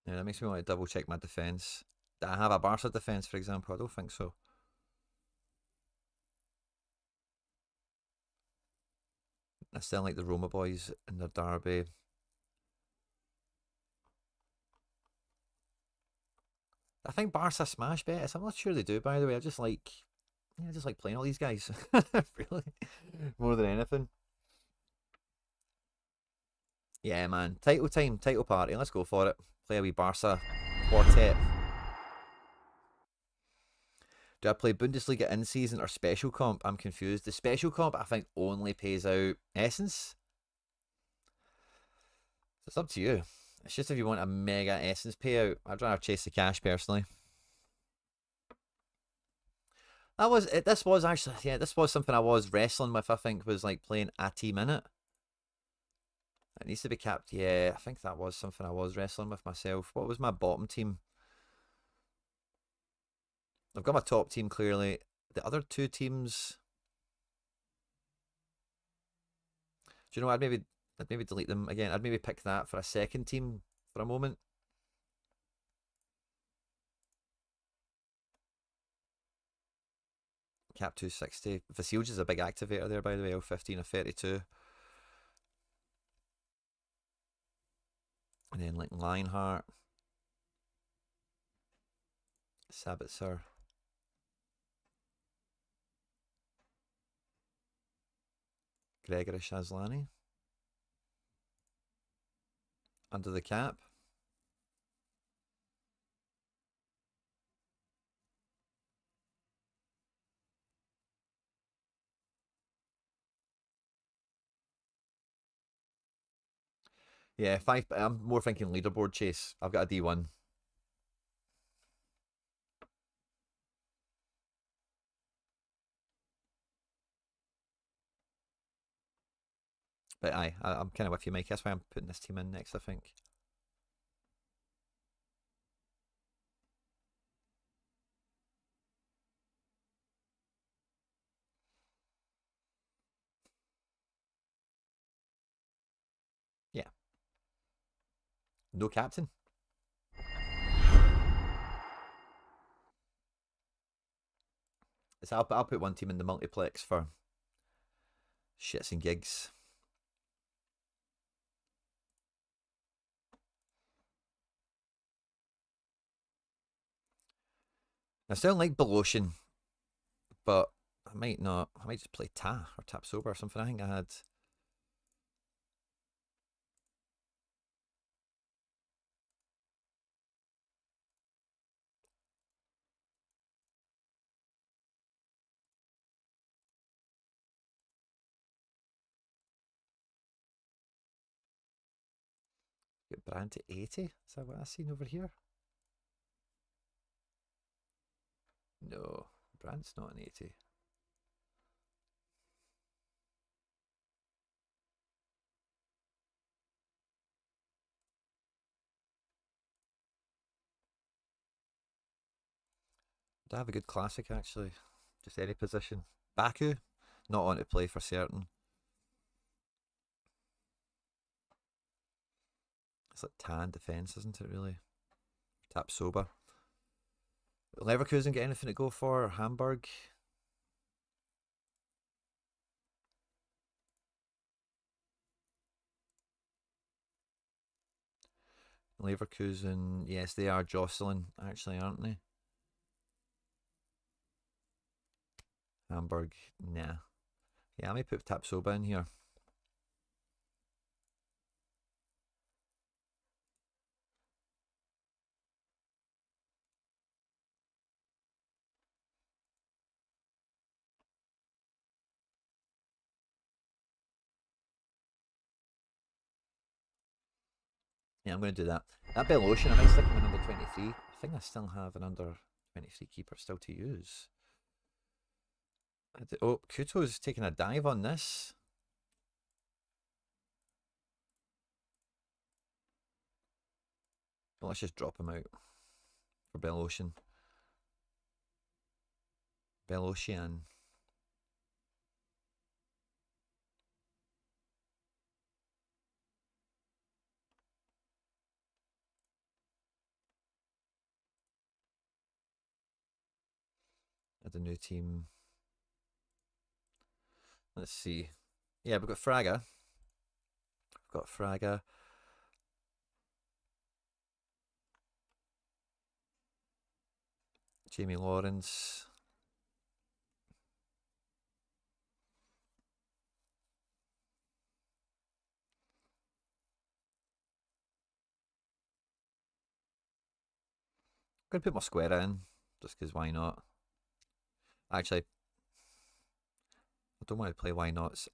Yeah, that makes me want to double check my defence. Do I have a Barca defence, for example? I don't think so. I still like the Roma boys in their derby. I think Barca smash bet. I'm not sure they do, by the way. I just like playing all these guys. Really. More than anything. Yeah, man. Title time, title party. Let's go for it. Play a wee Barca quartet. Do I play Bundesliga in season or special comp? I'm confused. The special comp, I think, only pays out Essence. So it's up to you. It's just if you want a mega Essence payout. I'd rather chase the cash personally. That was it. This was actually, yeah, this was something I was wrestling with. I think was like playing a team in it. It needs to be capped. Yeah, I think that was something I was wrestling with myself. What was my bottom team? I've got my top team clearly. The other two teams. Do you know? I'd maybe delete them again. I'd maybe pick that for a second team for a moment. Cap 260. Vasilj is a big activator there, by the way. L15 of 32. And then like Lionheart. Sabitzer. Gregory Shazlani. Under the cap. Yeah, 5. I'm more thinking leaderboard chase. I've got a D1. But I'm kind of with you, Mike. That's why I'm putting this team in next, I think. Yeah. No captain. So I'll put one team in the multiplex for shits and gigs. I still like Beloshin, but I might not. I might just play Ta or Tap Sober or something. I think I had. Get Brand to 80? Is that what I seen over here? No, Brand's not an 80. Do I have a good classic actually? Just any position. Baku, not on to play for certain. It's like tan defense, isn't it? Really. Tap Sober. Leverkusen get anything to go for? Hamburg. Leverkusen, yes, they are jostling, actually, aren't they? Hamburg, nah. Yeah, I may put Tapsoba in here. Yeah, I'm going to do that. That Beloshin, I might stick him in under 23. I think I still have an under 23 keeper still to use. Oh, Kuto's taking a dive on this. Well, let's just drop him out for Beloshin. Beloshian. Add a new team. Let's see. Yeah, we've got Fraga. We've got Fraga. Jamie Lawrence. I'm going to put my square in, just because why not? Actually, I don't want to play why nots.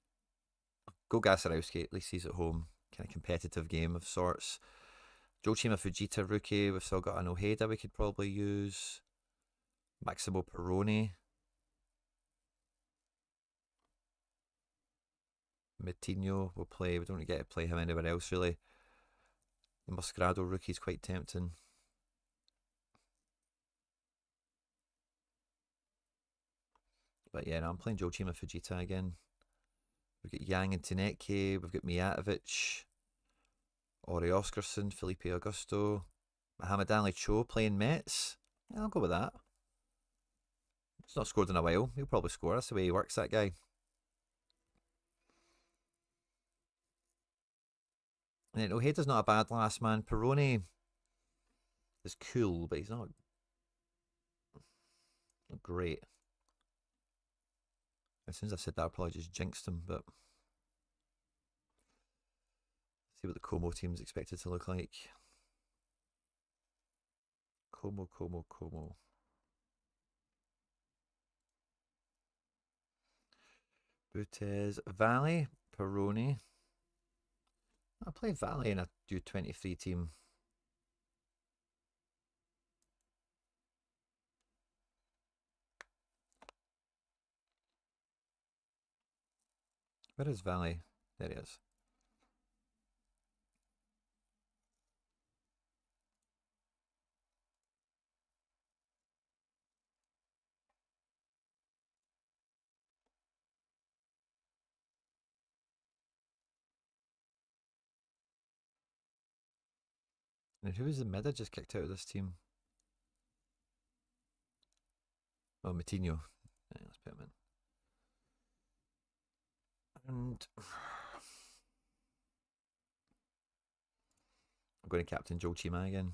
Go Gasarowski, at least he's at home. Kind of competitive game of sorts. Joachima Fujita, rookie. We've still got an Ojeda we could probably use. Maximo Peroni. Mitinho will play. We don't get to play him anywhere else, really. The Moscarado rookie's quite tempting. But yeah, no, I'm playing Joachima Fujita again. We've got Yang and Tineke. We've got Mijatovic. Ori Oscarson. Felipe Augusto. Mohamed Ali Cho playing Mets. Yeah, I'll go with that. He's not scored in a while. He'll probably score. That's the way he works, that guy. And then Ojeda's not a bad last man. Peroni is cool, but he's not great. As soon as I said that, I probably just jinxed him, but See what the Como team's expected to look like. Como. Butez, Valley, Peroni. I played Valley in a U23 team. Where is Valley? There he is. And who was the mid I just kicked out of this team? Oh, Matinho. Yeah, let's put him in. And I'm going to captain Joe Chima again.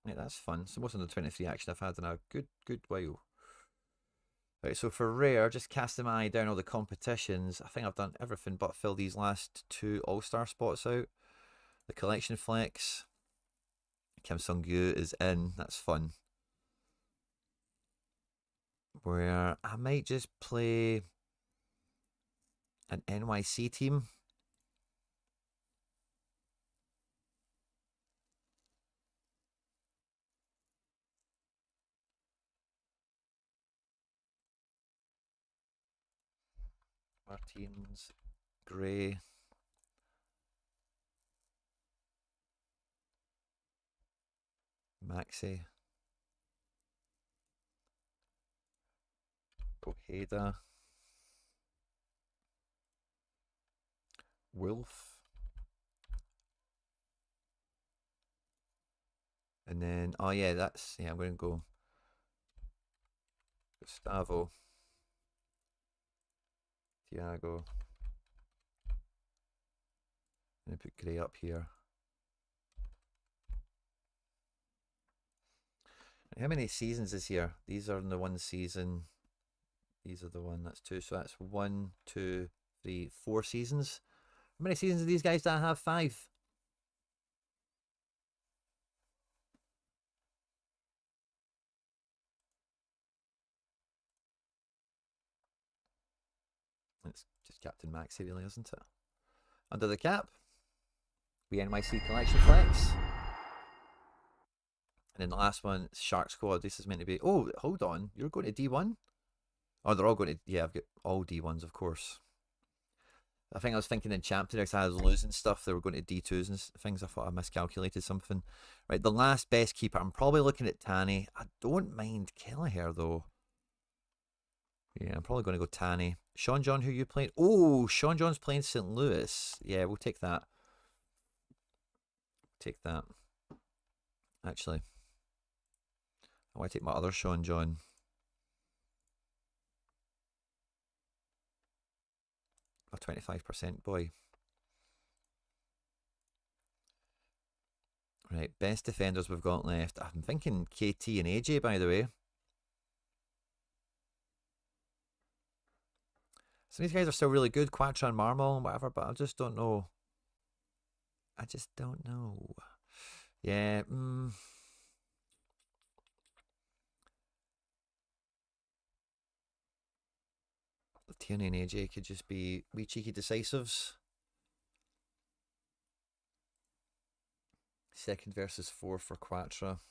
Yeah, that's fun. So most of the 23 action I've had in a good while. Right, so for rare, just casting my eye down all the competitions. I think I've done everything but fill these last 2 All-Star spots out. The collection flex. Kim Sung-gyu is in. That's fun. Where I might just play an NYC team. Martins, Gray. Maxi. Ojeda. Wolf. And then, oh yeah, that's, yeah, I'm going to go Gustavo. Thiago. And put Gray up here. How many seasons is here? These are in the 1 season. These are the 1, that's 2. So that's 1, 2, 3, 4 seasons. How many seasons do these guys that have? 5. It's just Captain Maxi, really, isn't it? Under the cap, the NYC Collection Flex. And then the last one, Shark Squad. This is meant to be... Oh, hold on. You're going to D1? Oh, they're all going to... Yeah, I've got all D1s, of course. I think I was thinking in Champion because I was losing stuff. They were going to D2s and things. I thought I miscalculated something. Right, the last best keeper. I'm probably looking at Tanny. I don't mind Kelleher, though. Yeah, I'm probably going to go Tanny. Sean John, who you playing? Oh, Sean John's playing St. Louis. Yeah, we'll take that. Take that. Actually, I want to take my other Sean John. A 25% boy. Right, best defenders we've got left. I'm thinking KT and AJ, by the way. Some of these guys are still really good, Quattro and Marmol and whatever, but I just don't know. I just don't know. Yeah, Tierney and AJ could just be wee cheeky decisives. 2nd versus 4 for Quattro.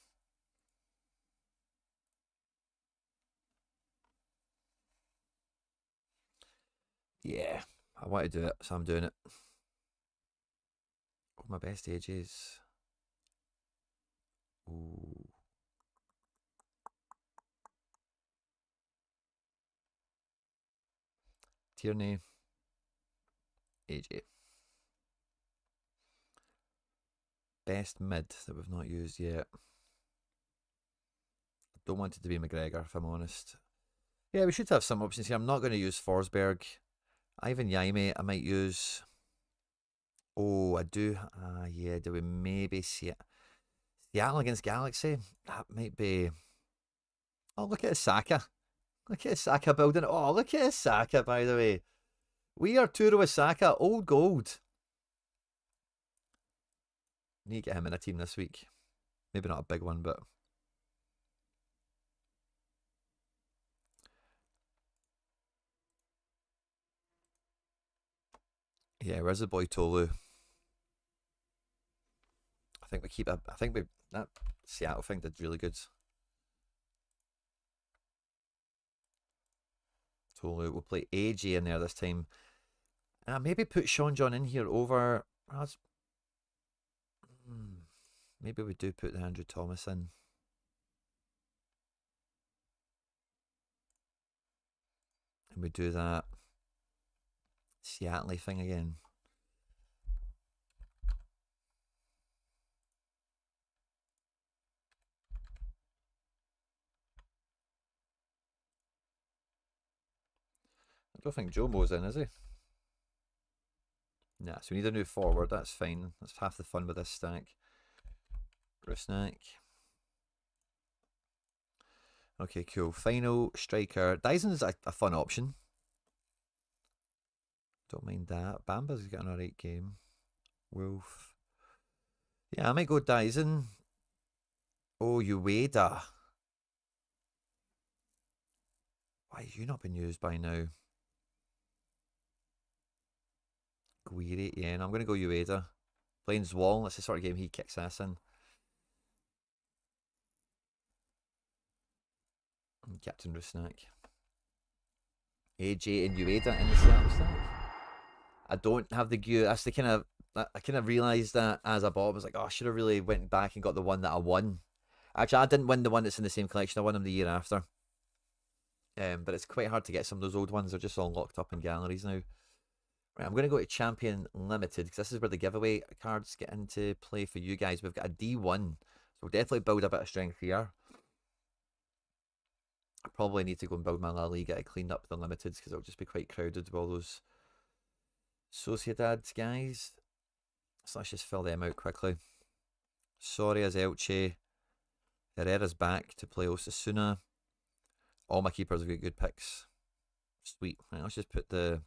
Yeah, I want to do it, so I'm doing it. Oh, my best AJs. Ooh. Tierney. AJ. Best mid that we've not used yet. I don't want it to be McGregor, if I'm honest. Yeah, we should have some options here. I'm not going to use Forsberg. Ivan Yaime, I might use. Oh, I do. Yeah, do we maybe see it? Seattle against Galaxy? That might be. Oh, look at Saka. Look at Saka building. Oh, look at Saka, by the way. We are Turo with Saka, old gold. Need to get him in a team this week. Maybe not a big one, but... Yeah, where's the boy Tolu? I think we keep a... I think we... That Seattle thing did really good. Tolu. We'll play AJ in there this time. Maybe put Sean John in here over... Maybe we do put the Andrew Thomas in. And we do that Seattle thing again. I don't think Joe Mo's in, is he? Nah, so we need a new forward. That's fine. That's half the fun with this stack. Rusnak. Okay, cool. Final striker. Dyson's a fun option. Don't mind that. Bamba's got an alright game. Wolf. Yeah, I might go Dyson. Oh, Ueda. Why have you not been used by now? Guiri. Yeah, no, I'm going to go Ueda. Playing Zwall. That's the sort of game he kicks ass in. And Captain Rusnak. AJ and Ueda in the Seattle stack. I don't have the gear. That's the kind of... I kind of realised that as I bought. I was like, oh, I should have really went back and got the one that I won. Actually, I didn't win the one that's in the same collection. I won them the year after. But it's quite hard to get some of those old ones. They're just all locked up in galleries now. Right, I'm going to go to Champion Limited because this is where the giveaway cards get into play for you guys. We've got a D1. So we'll definitely build a bit of strength here. I probably need to go and build my La Liga to clean up the limiteds because it'll just be quite crowded with all those Sociedad guys. So let's just fill them out quickly. Sorry as Elche. Herrera's back to play Osasuna. All my keepers have got good picks. Sweet. Right, let's just put the...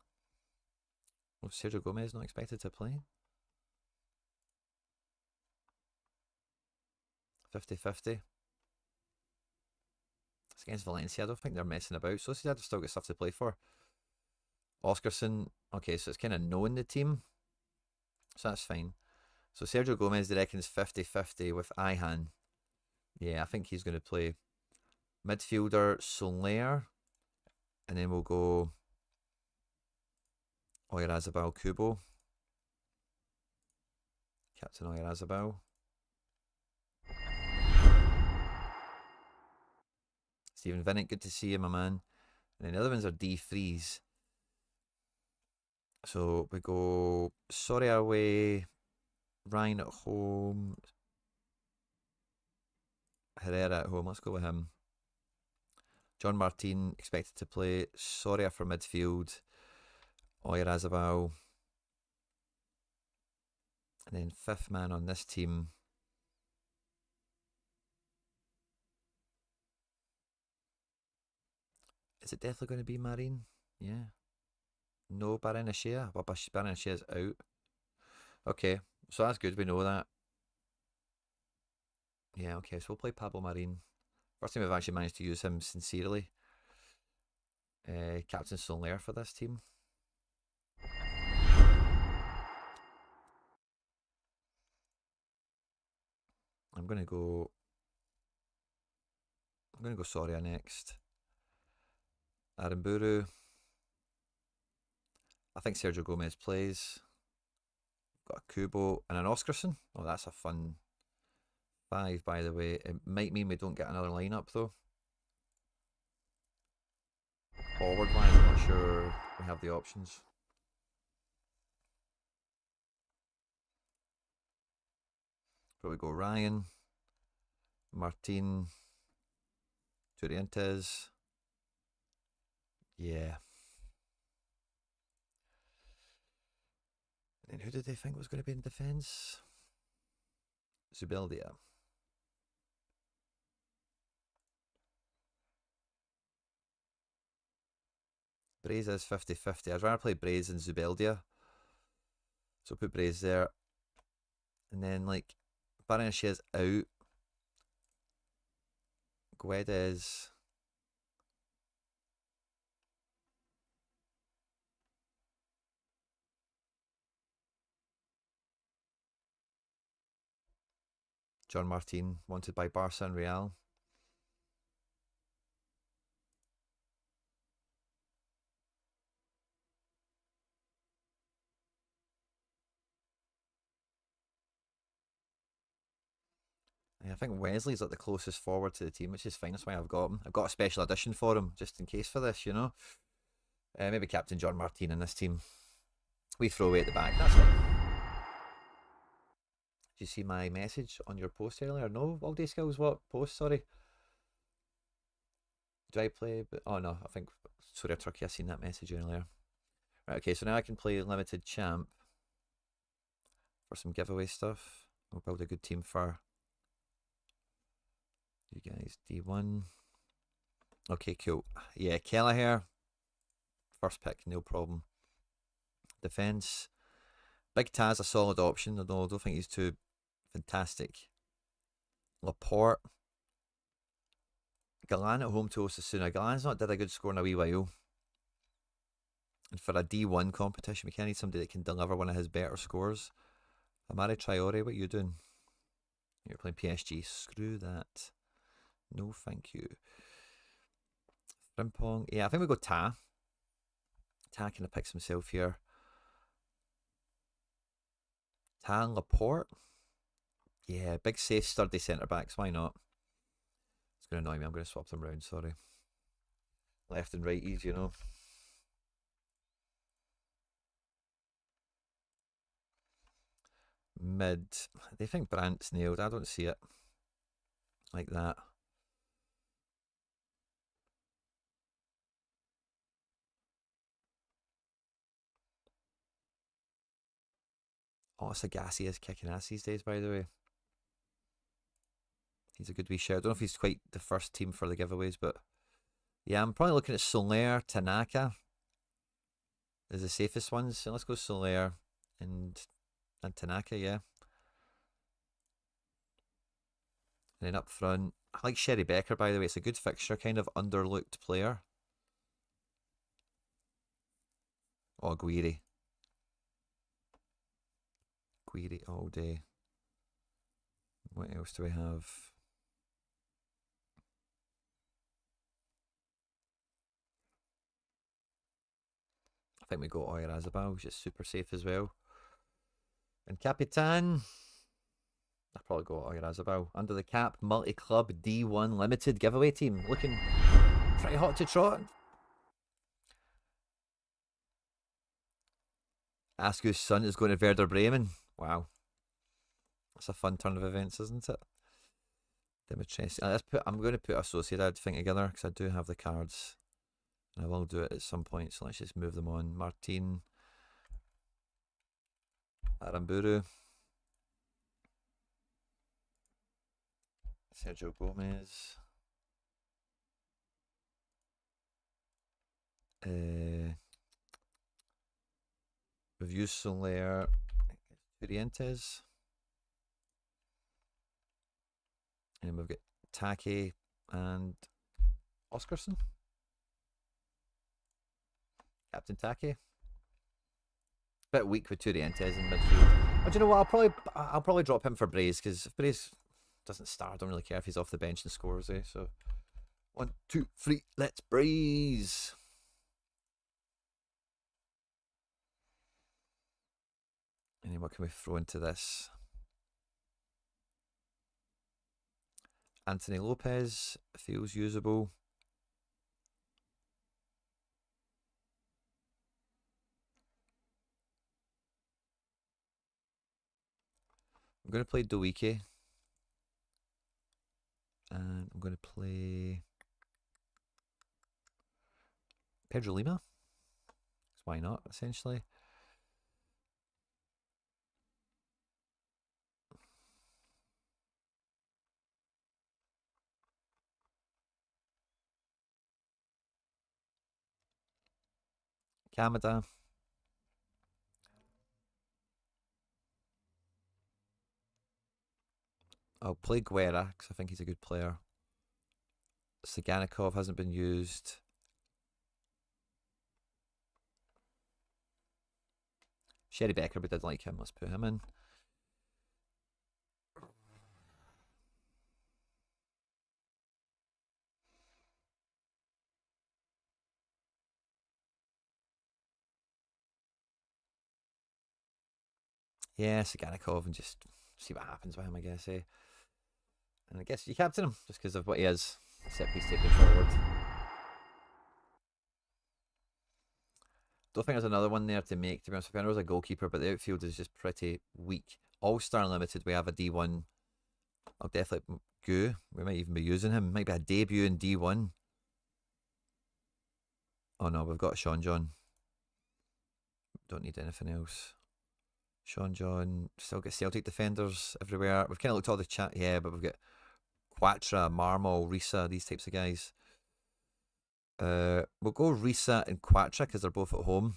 Oh, Sergio Gomez not expected to play. 50-50. It's against Valencia. I don't think they're messing about. Sociedad have still got stuff to play for. Oscarson. Okay, so it's kind of knowing the team. So that's fine. So Sergio Gomez, they reckon, is 50-50 with Ihan. Yeah, I think he's going to play. Midfielder, Soler. And then we'll go Oyarzabal Kubo. Captain Oyarzabal. Stephen Vinnick, good to see you, my man. And then the other ones are D3s. So we go Sorare away, Ryan at home, Herrera at home. Let's go with him. John Martin expected to play. Sorare for midfield. Oyarzabal. And then fifth man on this team. Is it definitely going to be Marine? Yeah. No Barenashea. Well, Barenashea's out. Okay, so that's good. We know that. Yeah, okay, so we'll play Pablo Marin. First time we've actually managed to use him sincerely. Captain Soler for this team. I'm gonna go Soria next. Aramburu. I think Sergio Gomez plays. Got a Kubo and an Oscarson. Oh, that's a fun 5, by the way. It might mean we don't get another lineup though. Forward line, I'm not sure we have the options. But we go Ryan, Martin, Turientes. Yeah. And who did they think was going to be in defence? Zubeldia. Braze is 50-50. I'd rather play Braze than Zubeldia. So put Braze there. And then, like, Baranashia's out. Guedes. John Martin, wanted by Barca and Real. I think Wesley's like the closest forward to the team, which is fine. That's why I've got him. I've got a special edition for him, just in case for this, you know. Maybe Captain John Martin in this team. We throw away at the back. That's fine. Did you see my message on your post earlier? No, all day skills. What post? Sorry. Do I play? Oh no, I think Sorare Turkey. I seen that message earlier. Right. Okay. So now I can play limited champ for some giveaway stuff. We'll build a good team for you guys. D1. Okay, cool. Yeah, Kelleher. First pick, no problem. Defense. Big Taz, a solid option, although I don't think he's too fantastic. Laporte. Galan at home to Osasuna. Galan's not did a good score in a wee while. And for a D1 competition, we can't need somebody that can deliver one of his better scores. Amari Traore, what are you doing? You're playing PSG. Screw that. No, thank you. Frimpong. Yeah, I think we go Ta. Ta kind of picks himself here. Ta and Laporte. Yeah, big safe sturdy centre backs. Why not? It's going to annoy me. I'm going to swap them around. Sorry. Left and righties, you know. Mid. They think Brandt's nailed. I don't see it like that. Oh, Sagasi is kicking ass these days, by the way. He's a good wee shout. I don't know if he's quite the first team for the giveaways, but yeah, I'm probably looking at Soler, Tanaka as the safest ones. So let's go Soler and Tanaka, yeah. And then up front, I like Sherry Becker, by the way. It's a good fixture, kind of underlooked player. Oh, Guiri. Guiri all day. What else do we have? I think we got Oyarzabal, which is super safe as well. And Capitan. I probably go Oyarzabal. Under the cap, multi-club D1 limited giveaway team. Looking pretty hot to trot. Asku's son is going to Werder Bremen. Wow. That's a fun turn of events, isn't it? I'm going to put a Sociedad thing together because I do have the cards. And I will do it at some point, so let's just move them on. Martin. Aramburu. Sergio Gomez. Review Soler. Turientes. And then we've got Take and Oscarson. Captain Take. Bit weak with Turientes in midfield. Oh, do you know what? I'll probably drop him for Braze, because if Braze doesn't start, I don't really care if he's off the bench and scores, eh? So 1, 2, 3, let's Braze. And then what can we throw into this? Anthony Lopez feels usable. I'm going to play Doike. And I'm going to play Pedro Lima. Why not, essentially? Kamada. I'll play Guerra because I think he's a good player. Saganikov hasn't been used. Sherry Becker, we did like him. Let's put him in. Yeah, Saganikov, and just see what happens with him, I guess, eh? And I guess you captain him just because of what he is. Set piece taking forward. Don't think there's another one there to make, to be honest with you. I know there's a goalkeeper, but the outfield is just pretty weak. All-Star Limited, we have a D1. I'll definitely go. We might even be using him. Might be a debut in D1. Oh no, we've got Sean John. Don't need anything else. Sean John. Still got Celtic defenders everywhere. We've kind of looked at all the chat. Yeah, but we've got Quatra, Marmol, Risa, these types of guys. We'll go Risa and Quatra because they're both at home.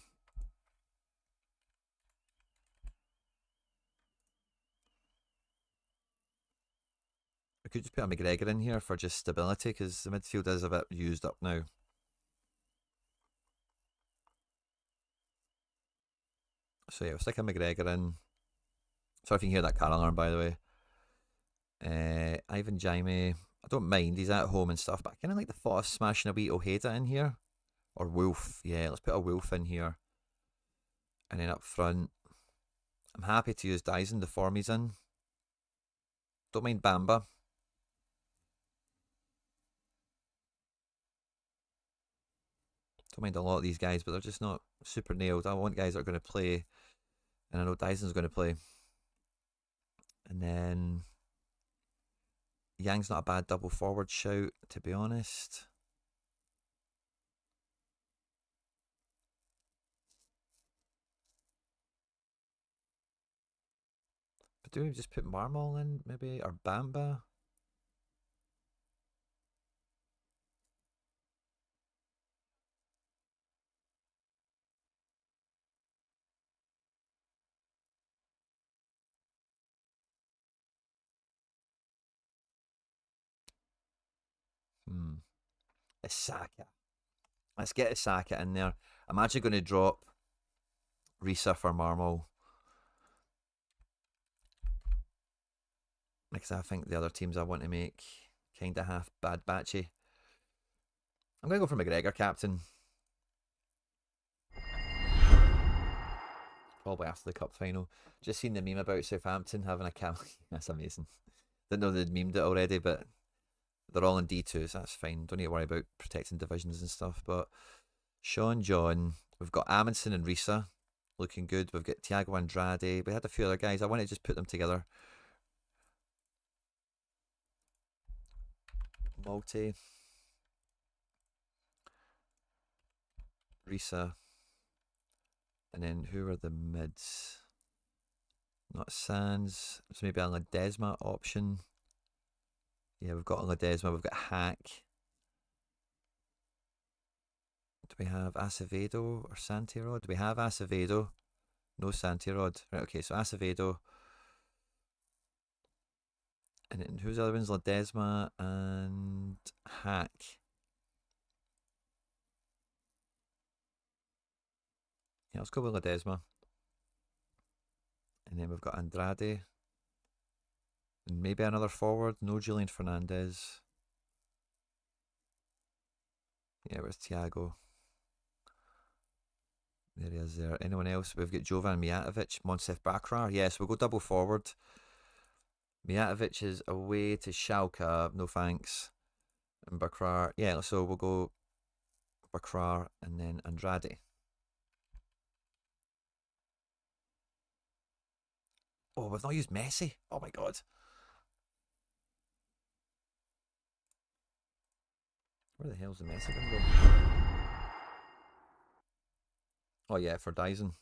We could just put a McGregor in here for just stability because the midfield is a bit used up now. So yeah, we'll stick a McGregor in. Sorry if you can hear that car alarm, by the way. Ivan Jaime, I don't mind, he's at home and stuff, but I kind of like the thought of smashing a wee Ojeda in here. Or Wolf, yeah, let's put a Wolf in here. And then up front, I'm happy to use Dyson, the form he's in. Don't mind Bamba. Don't mind a lot of these guys, but they're just not super nailed. I want guys that are going to play, and I know Dyson's going to play. And then Yang's not a bad double forward shout, to be honest. But do we just put Marmol in, maybe? Or Bamba? Isaka. Let's get Isaka in there. I'm actually going to drop Risa for Marmol. Because I think the other teams I want to make kind of half bad batchy. I'm going to go for McGregor, captain. Probably after the cup final. Just seen the meme about Southampton having a camel. That's amazing. Didn't know they'd memed it already, but they're all in D2, so that's fine. Don't need to worry about protecting divisions and stuff. But Sean John, we've got Amundsen and Risa looking good. We've got Thiago Andrade. We had a few other guys. I want to just put them together. Malte, Risa, and then who are the mids? Not Sands. So maybe a Ledesma option. Yeah, we've got Ledesma. We've got Hack. Do we have Acevedo or Santirod? Do we have Acevedo? No Santirod. Right, okay, so Acevedo. And then who's the other ones? Ledesma and Hack. Yeah, let's go with Ledesma. And then we've got Andrade. And maybe another forward. No Julian Fernandez. Yeah, where's Thiago? There he is there. Anyone else? We've got Jovan Mijatovic, Monsef Bakrar. Yes, we'll go double forward. Mijatovic is away to Schalke. No thanks. And Bakrar. Yeah, so we'll go Bakrar and then Andrade. Oh, we've not used Messi. Oh my god. Where the hell's the Messi going to go? Oh yeah, for Dyson.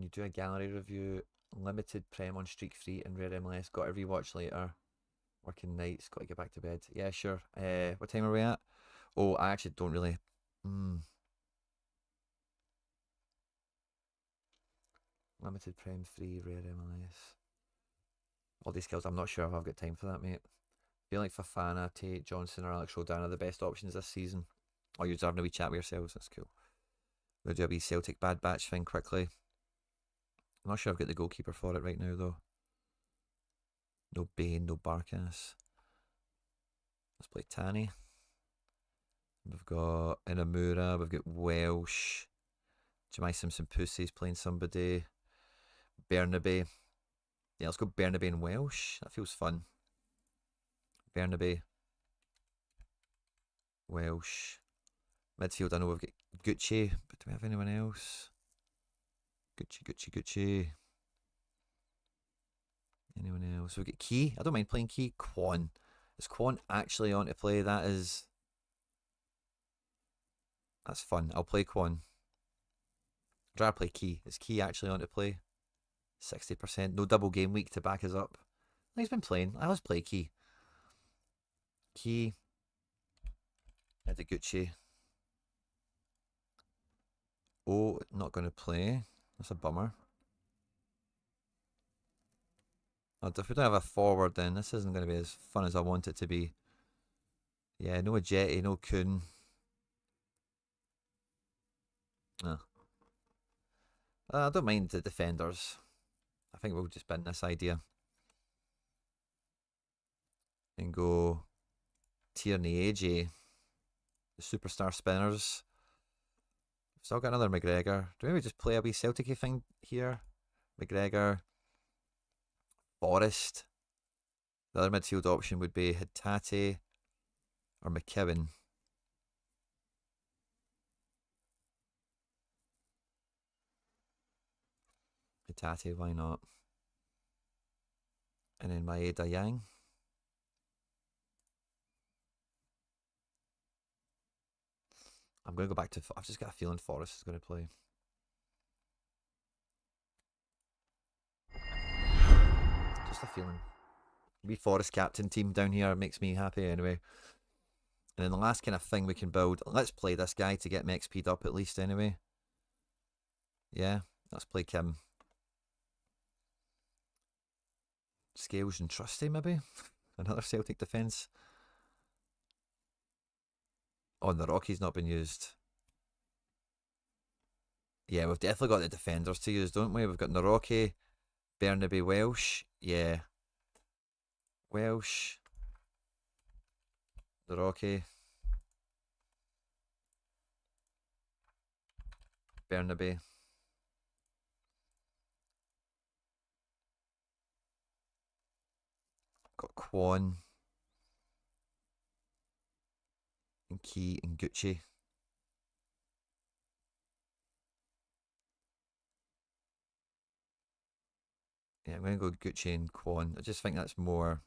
Can you do a gallery review? Limited Prem on Streak Free and Rare MLS. Got to rewatch later. Working nights. Got to get back to bed. Yeah, sure. What time are we at? Oh, I actually don't really. Limited Prem Free, Rare MLS. All these skills, I'm not sure if I've got time for that, mate. I feel like Fafana, Tate, Johnson, or Alex Rodan are the best options this season. Oh, you're having a wee chat with yourselves. That's cool. We'll do a wee Celtic bad batch thing quickly. I'm not sure I've got the goalkeeper for it right now, though. No Bain, no Barkas. Let's play Tanny. We've got Inamura, we've got Welsh. Jemai Simpson Pussy's playing somebody. Bernabe. Yeah, let's go Bernabe and Welsh. That feels fun. Bernabe. Welsh. Midfield, I know we've got Gucci, but do we have anyone else? Gucci. Anyone else? We've got Key. I don't mind playing Key. Quan. Is Quan actually on to play? That's fun. I'll play Quan. I'd rather play Key. Is Key actually on to play? 60%. No double game week to back us up. He's been playing. I always play Key. Key. Gucci. Oh, not going to play. That's a bummer. If we don't have a forward, then this isn't going to be as fun as I want it to be. Yeah, no Jetty, no Kuhn. I don't mind the defenders. I think we'll just bin this idea. And go Tierney, AJ. The superstar spinners. Still got another McGregor. Do we maybe just play a wee Celtic-y thing here? McGregor. Forrest. The other midfield option would be Hatate or McKibben. Hatate, why not? And then Maeda Yang. I'm going to go back to... I've just got a feeling Forrest is going to play. Just a feeling. Wee Forest captain team down here makes me happy anyway. And then the last kind of thing we can build, let's play this guy to get me XP'd up at least anyway. Yeah, let's play Kim. Scales and Trusty maybe? Another Celtic defence. Oh, and the Rocky's not been used. Yeah, we've definitely got the defenders to use, don't we? We've got Naroki, Bernabe, Welsh. Yeah. Welsh. Naroki. Bernabe. Got Quan. And Key and Gucci. Yeah, I'm going to go Gucci and Quan. I just think that's more...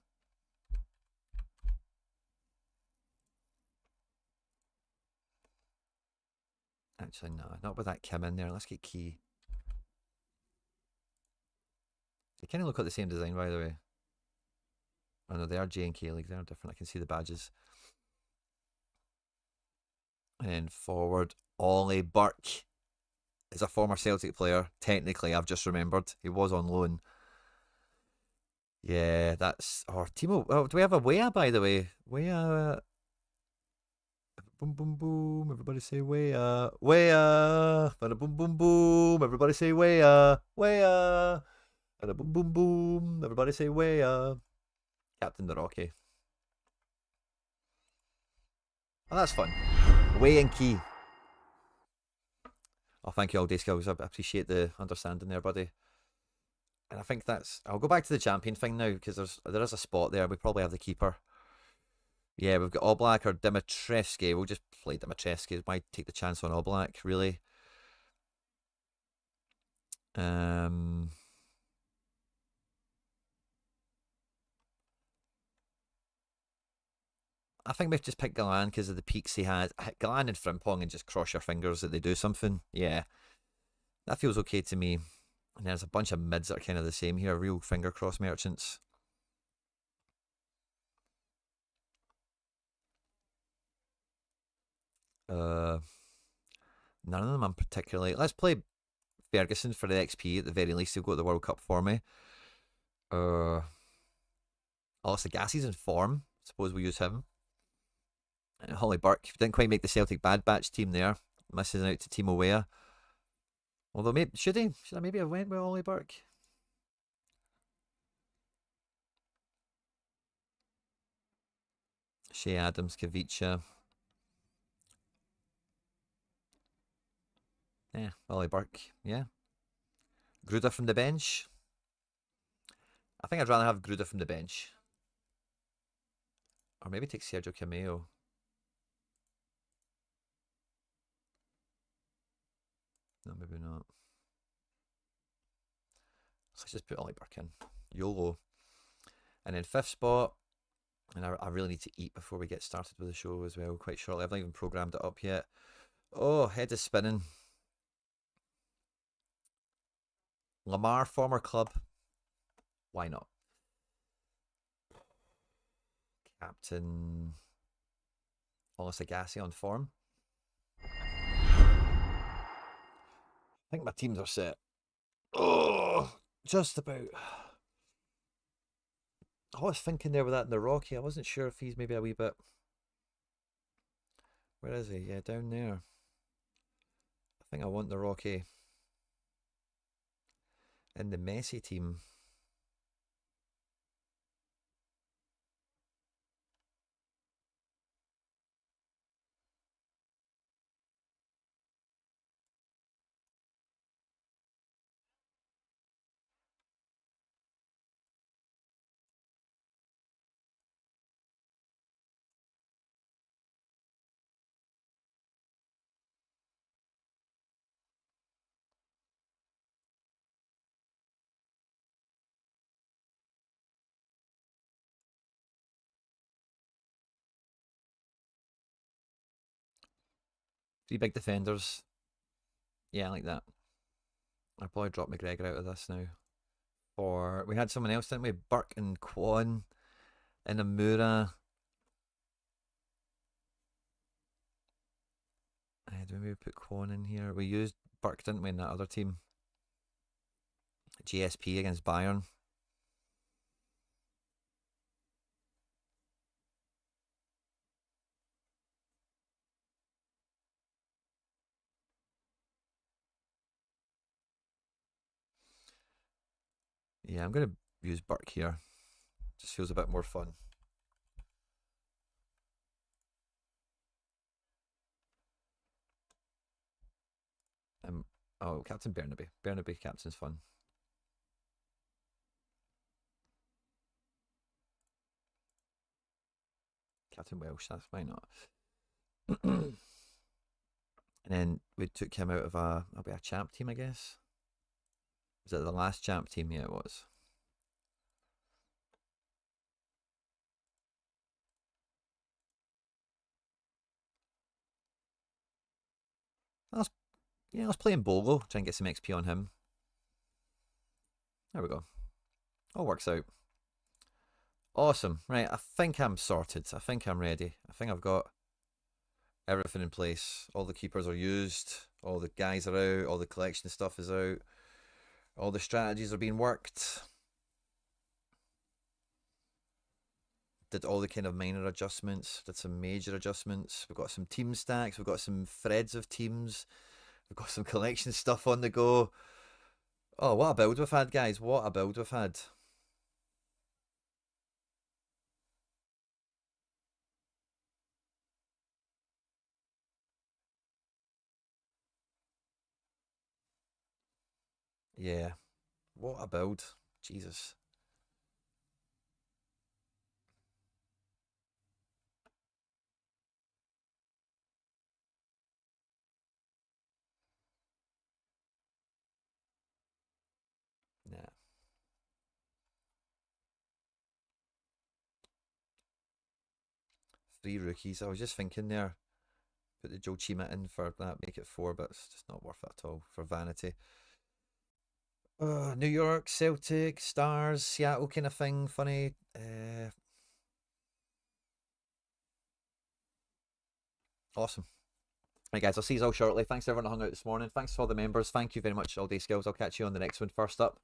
Actually, no, not with that Kim in there. Let's get Key. They kind of look like the same design, by the way. Oh no, they are J and K League. They are different. I can see the badges. And forward, Ollie Burke is a former Celtic player. Technically, I've just remembered. He was on loan. Yeah, that's our Timo. Oh, do we have a Wea, by the way? Wea. Boom, boom, boom. Everybody say Wea. Wea. Bada boom, boom, boom. Everybody say Wea. Wea. Bada boom, boom, boom. Everybody say Wea. Captain the Rocky. Oh, that's fun. Way and Key. Oh, thank you all, day skills. I appreciate the understanding there, buddy. And I think that's... I'll go back to the champion thing now, because there is a spot there. We probably have the keeper. Yeah, we've got Oblak or Dimitrescu. We'll just play Dimitrescu. Why take the chance on Oblak, really? I think we've just picked Galan because of the peaks he had. Galan and Frimpong and just cross your fingers that they do something. Yeah. That feels okay to me. And there's a bunch of mids that are kind of the same here, real finger cross merchants. None of them I'm particularly. Let's play Ferguson for the XP at the very least. He'll go to the World Cup for me. Alistair Gassie's in form. Suppose we use him. And Holly Burke didn't quite make the Celtic Bad Batch team there. Misses out to Timo Weah. Although maybe should I maybe have went with Holly Burke? Shea Adams, Kavicha. Yeah, Ollie Burke, yeah. Gruda from the bench. I think I'd rather have Gruda from the bench. Or maybe take Sergio Cameo. No, maybe not. Let's just put Ollie Burke in. YOLO. And then fifth spot. And I really need to eat before we get started with the show as well, quite shortly. I've not even programmed it up yet. Oh, head is spinning. Lamar, former club. Why not? Captain Hollis Agassi on form. I think my teams are set. Oh, just about. I was thinking there with that in the Rocky. I wasn't sure if he's maybe a wee bit. Where is he? Yeah, down there. I think I want the Rocky in the Messi team. Three big defenders. Yeah, I like that. I'll probably drop McGregor out of this now. Or we had someone else, didn't we? Burke and Kwon and Amura. Do we maybe put Kwon in here? We used Burke, didn't we, in that other team? GSP against Bayern. Yeah, I'm going to use Burke here. Just feels a bit more fun. Oh, Captain Bernaby. Bernaby captain's fun. Captain Welsh, that's why not. And then we took him out of a champ team, I guess. Was it the last champ team? Yeah, it was. Let's play in Bogo, try and get some XP on him. There we go. All works out. Awesome. Right, I think I'm sorted. I think I'm ready. I think I've got everything in place. All the keepers are used. All the guys are out. All the collection stuff is out. All the strategies are being worked. Did all the kind of minor adjustments. Did some major adjustments. We've got some team stacks. We've got some threads of teams. We've got some collection stuff on the go. Oh, what a build we've had, guys. What a build we've had. Yeah. What a build. Jesus. Yeah. Three rookies. I was just thinking there. Put the Joe Chima in for that, make it four, but it's just not worth it at all for vanity. New York, Celtic, Stars, Seattle kind of thing. Funny. Awesome. Right, guys, I'll see you all shortly. Thanks everyone who hung out this morning. Thanks for all the members. Thank you very much, All Day Skills. I'll catch you on the next one. First up,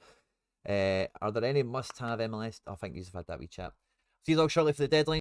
are there any must-have MLS? I think you've had that wee chat. See you all shortly for the deadline.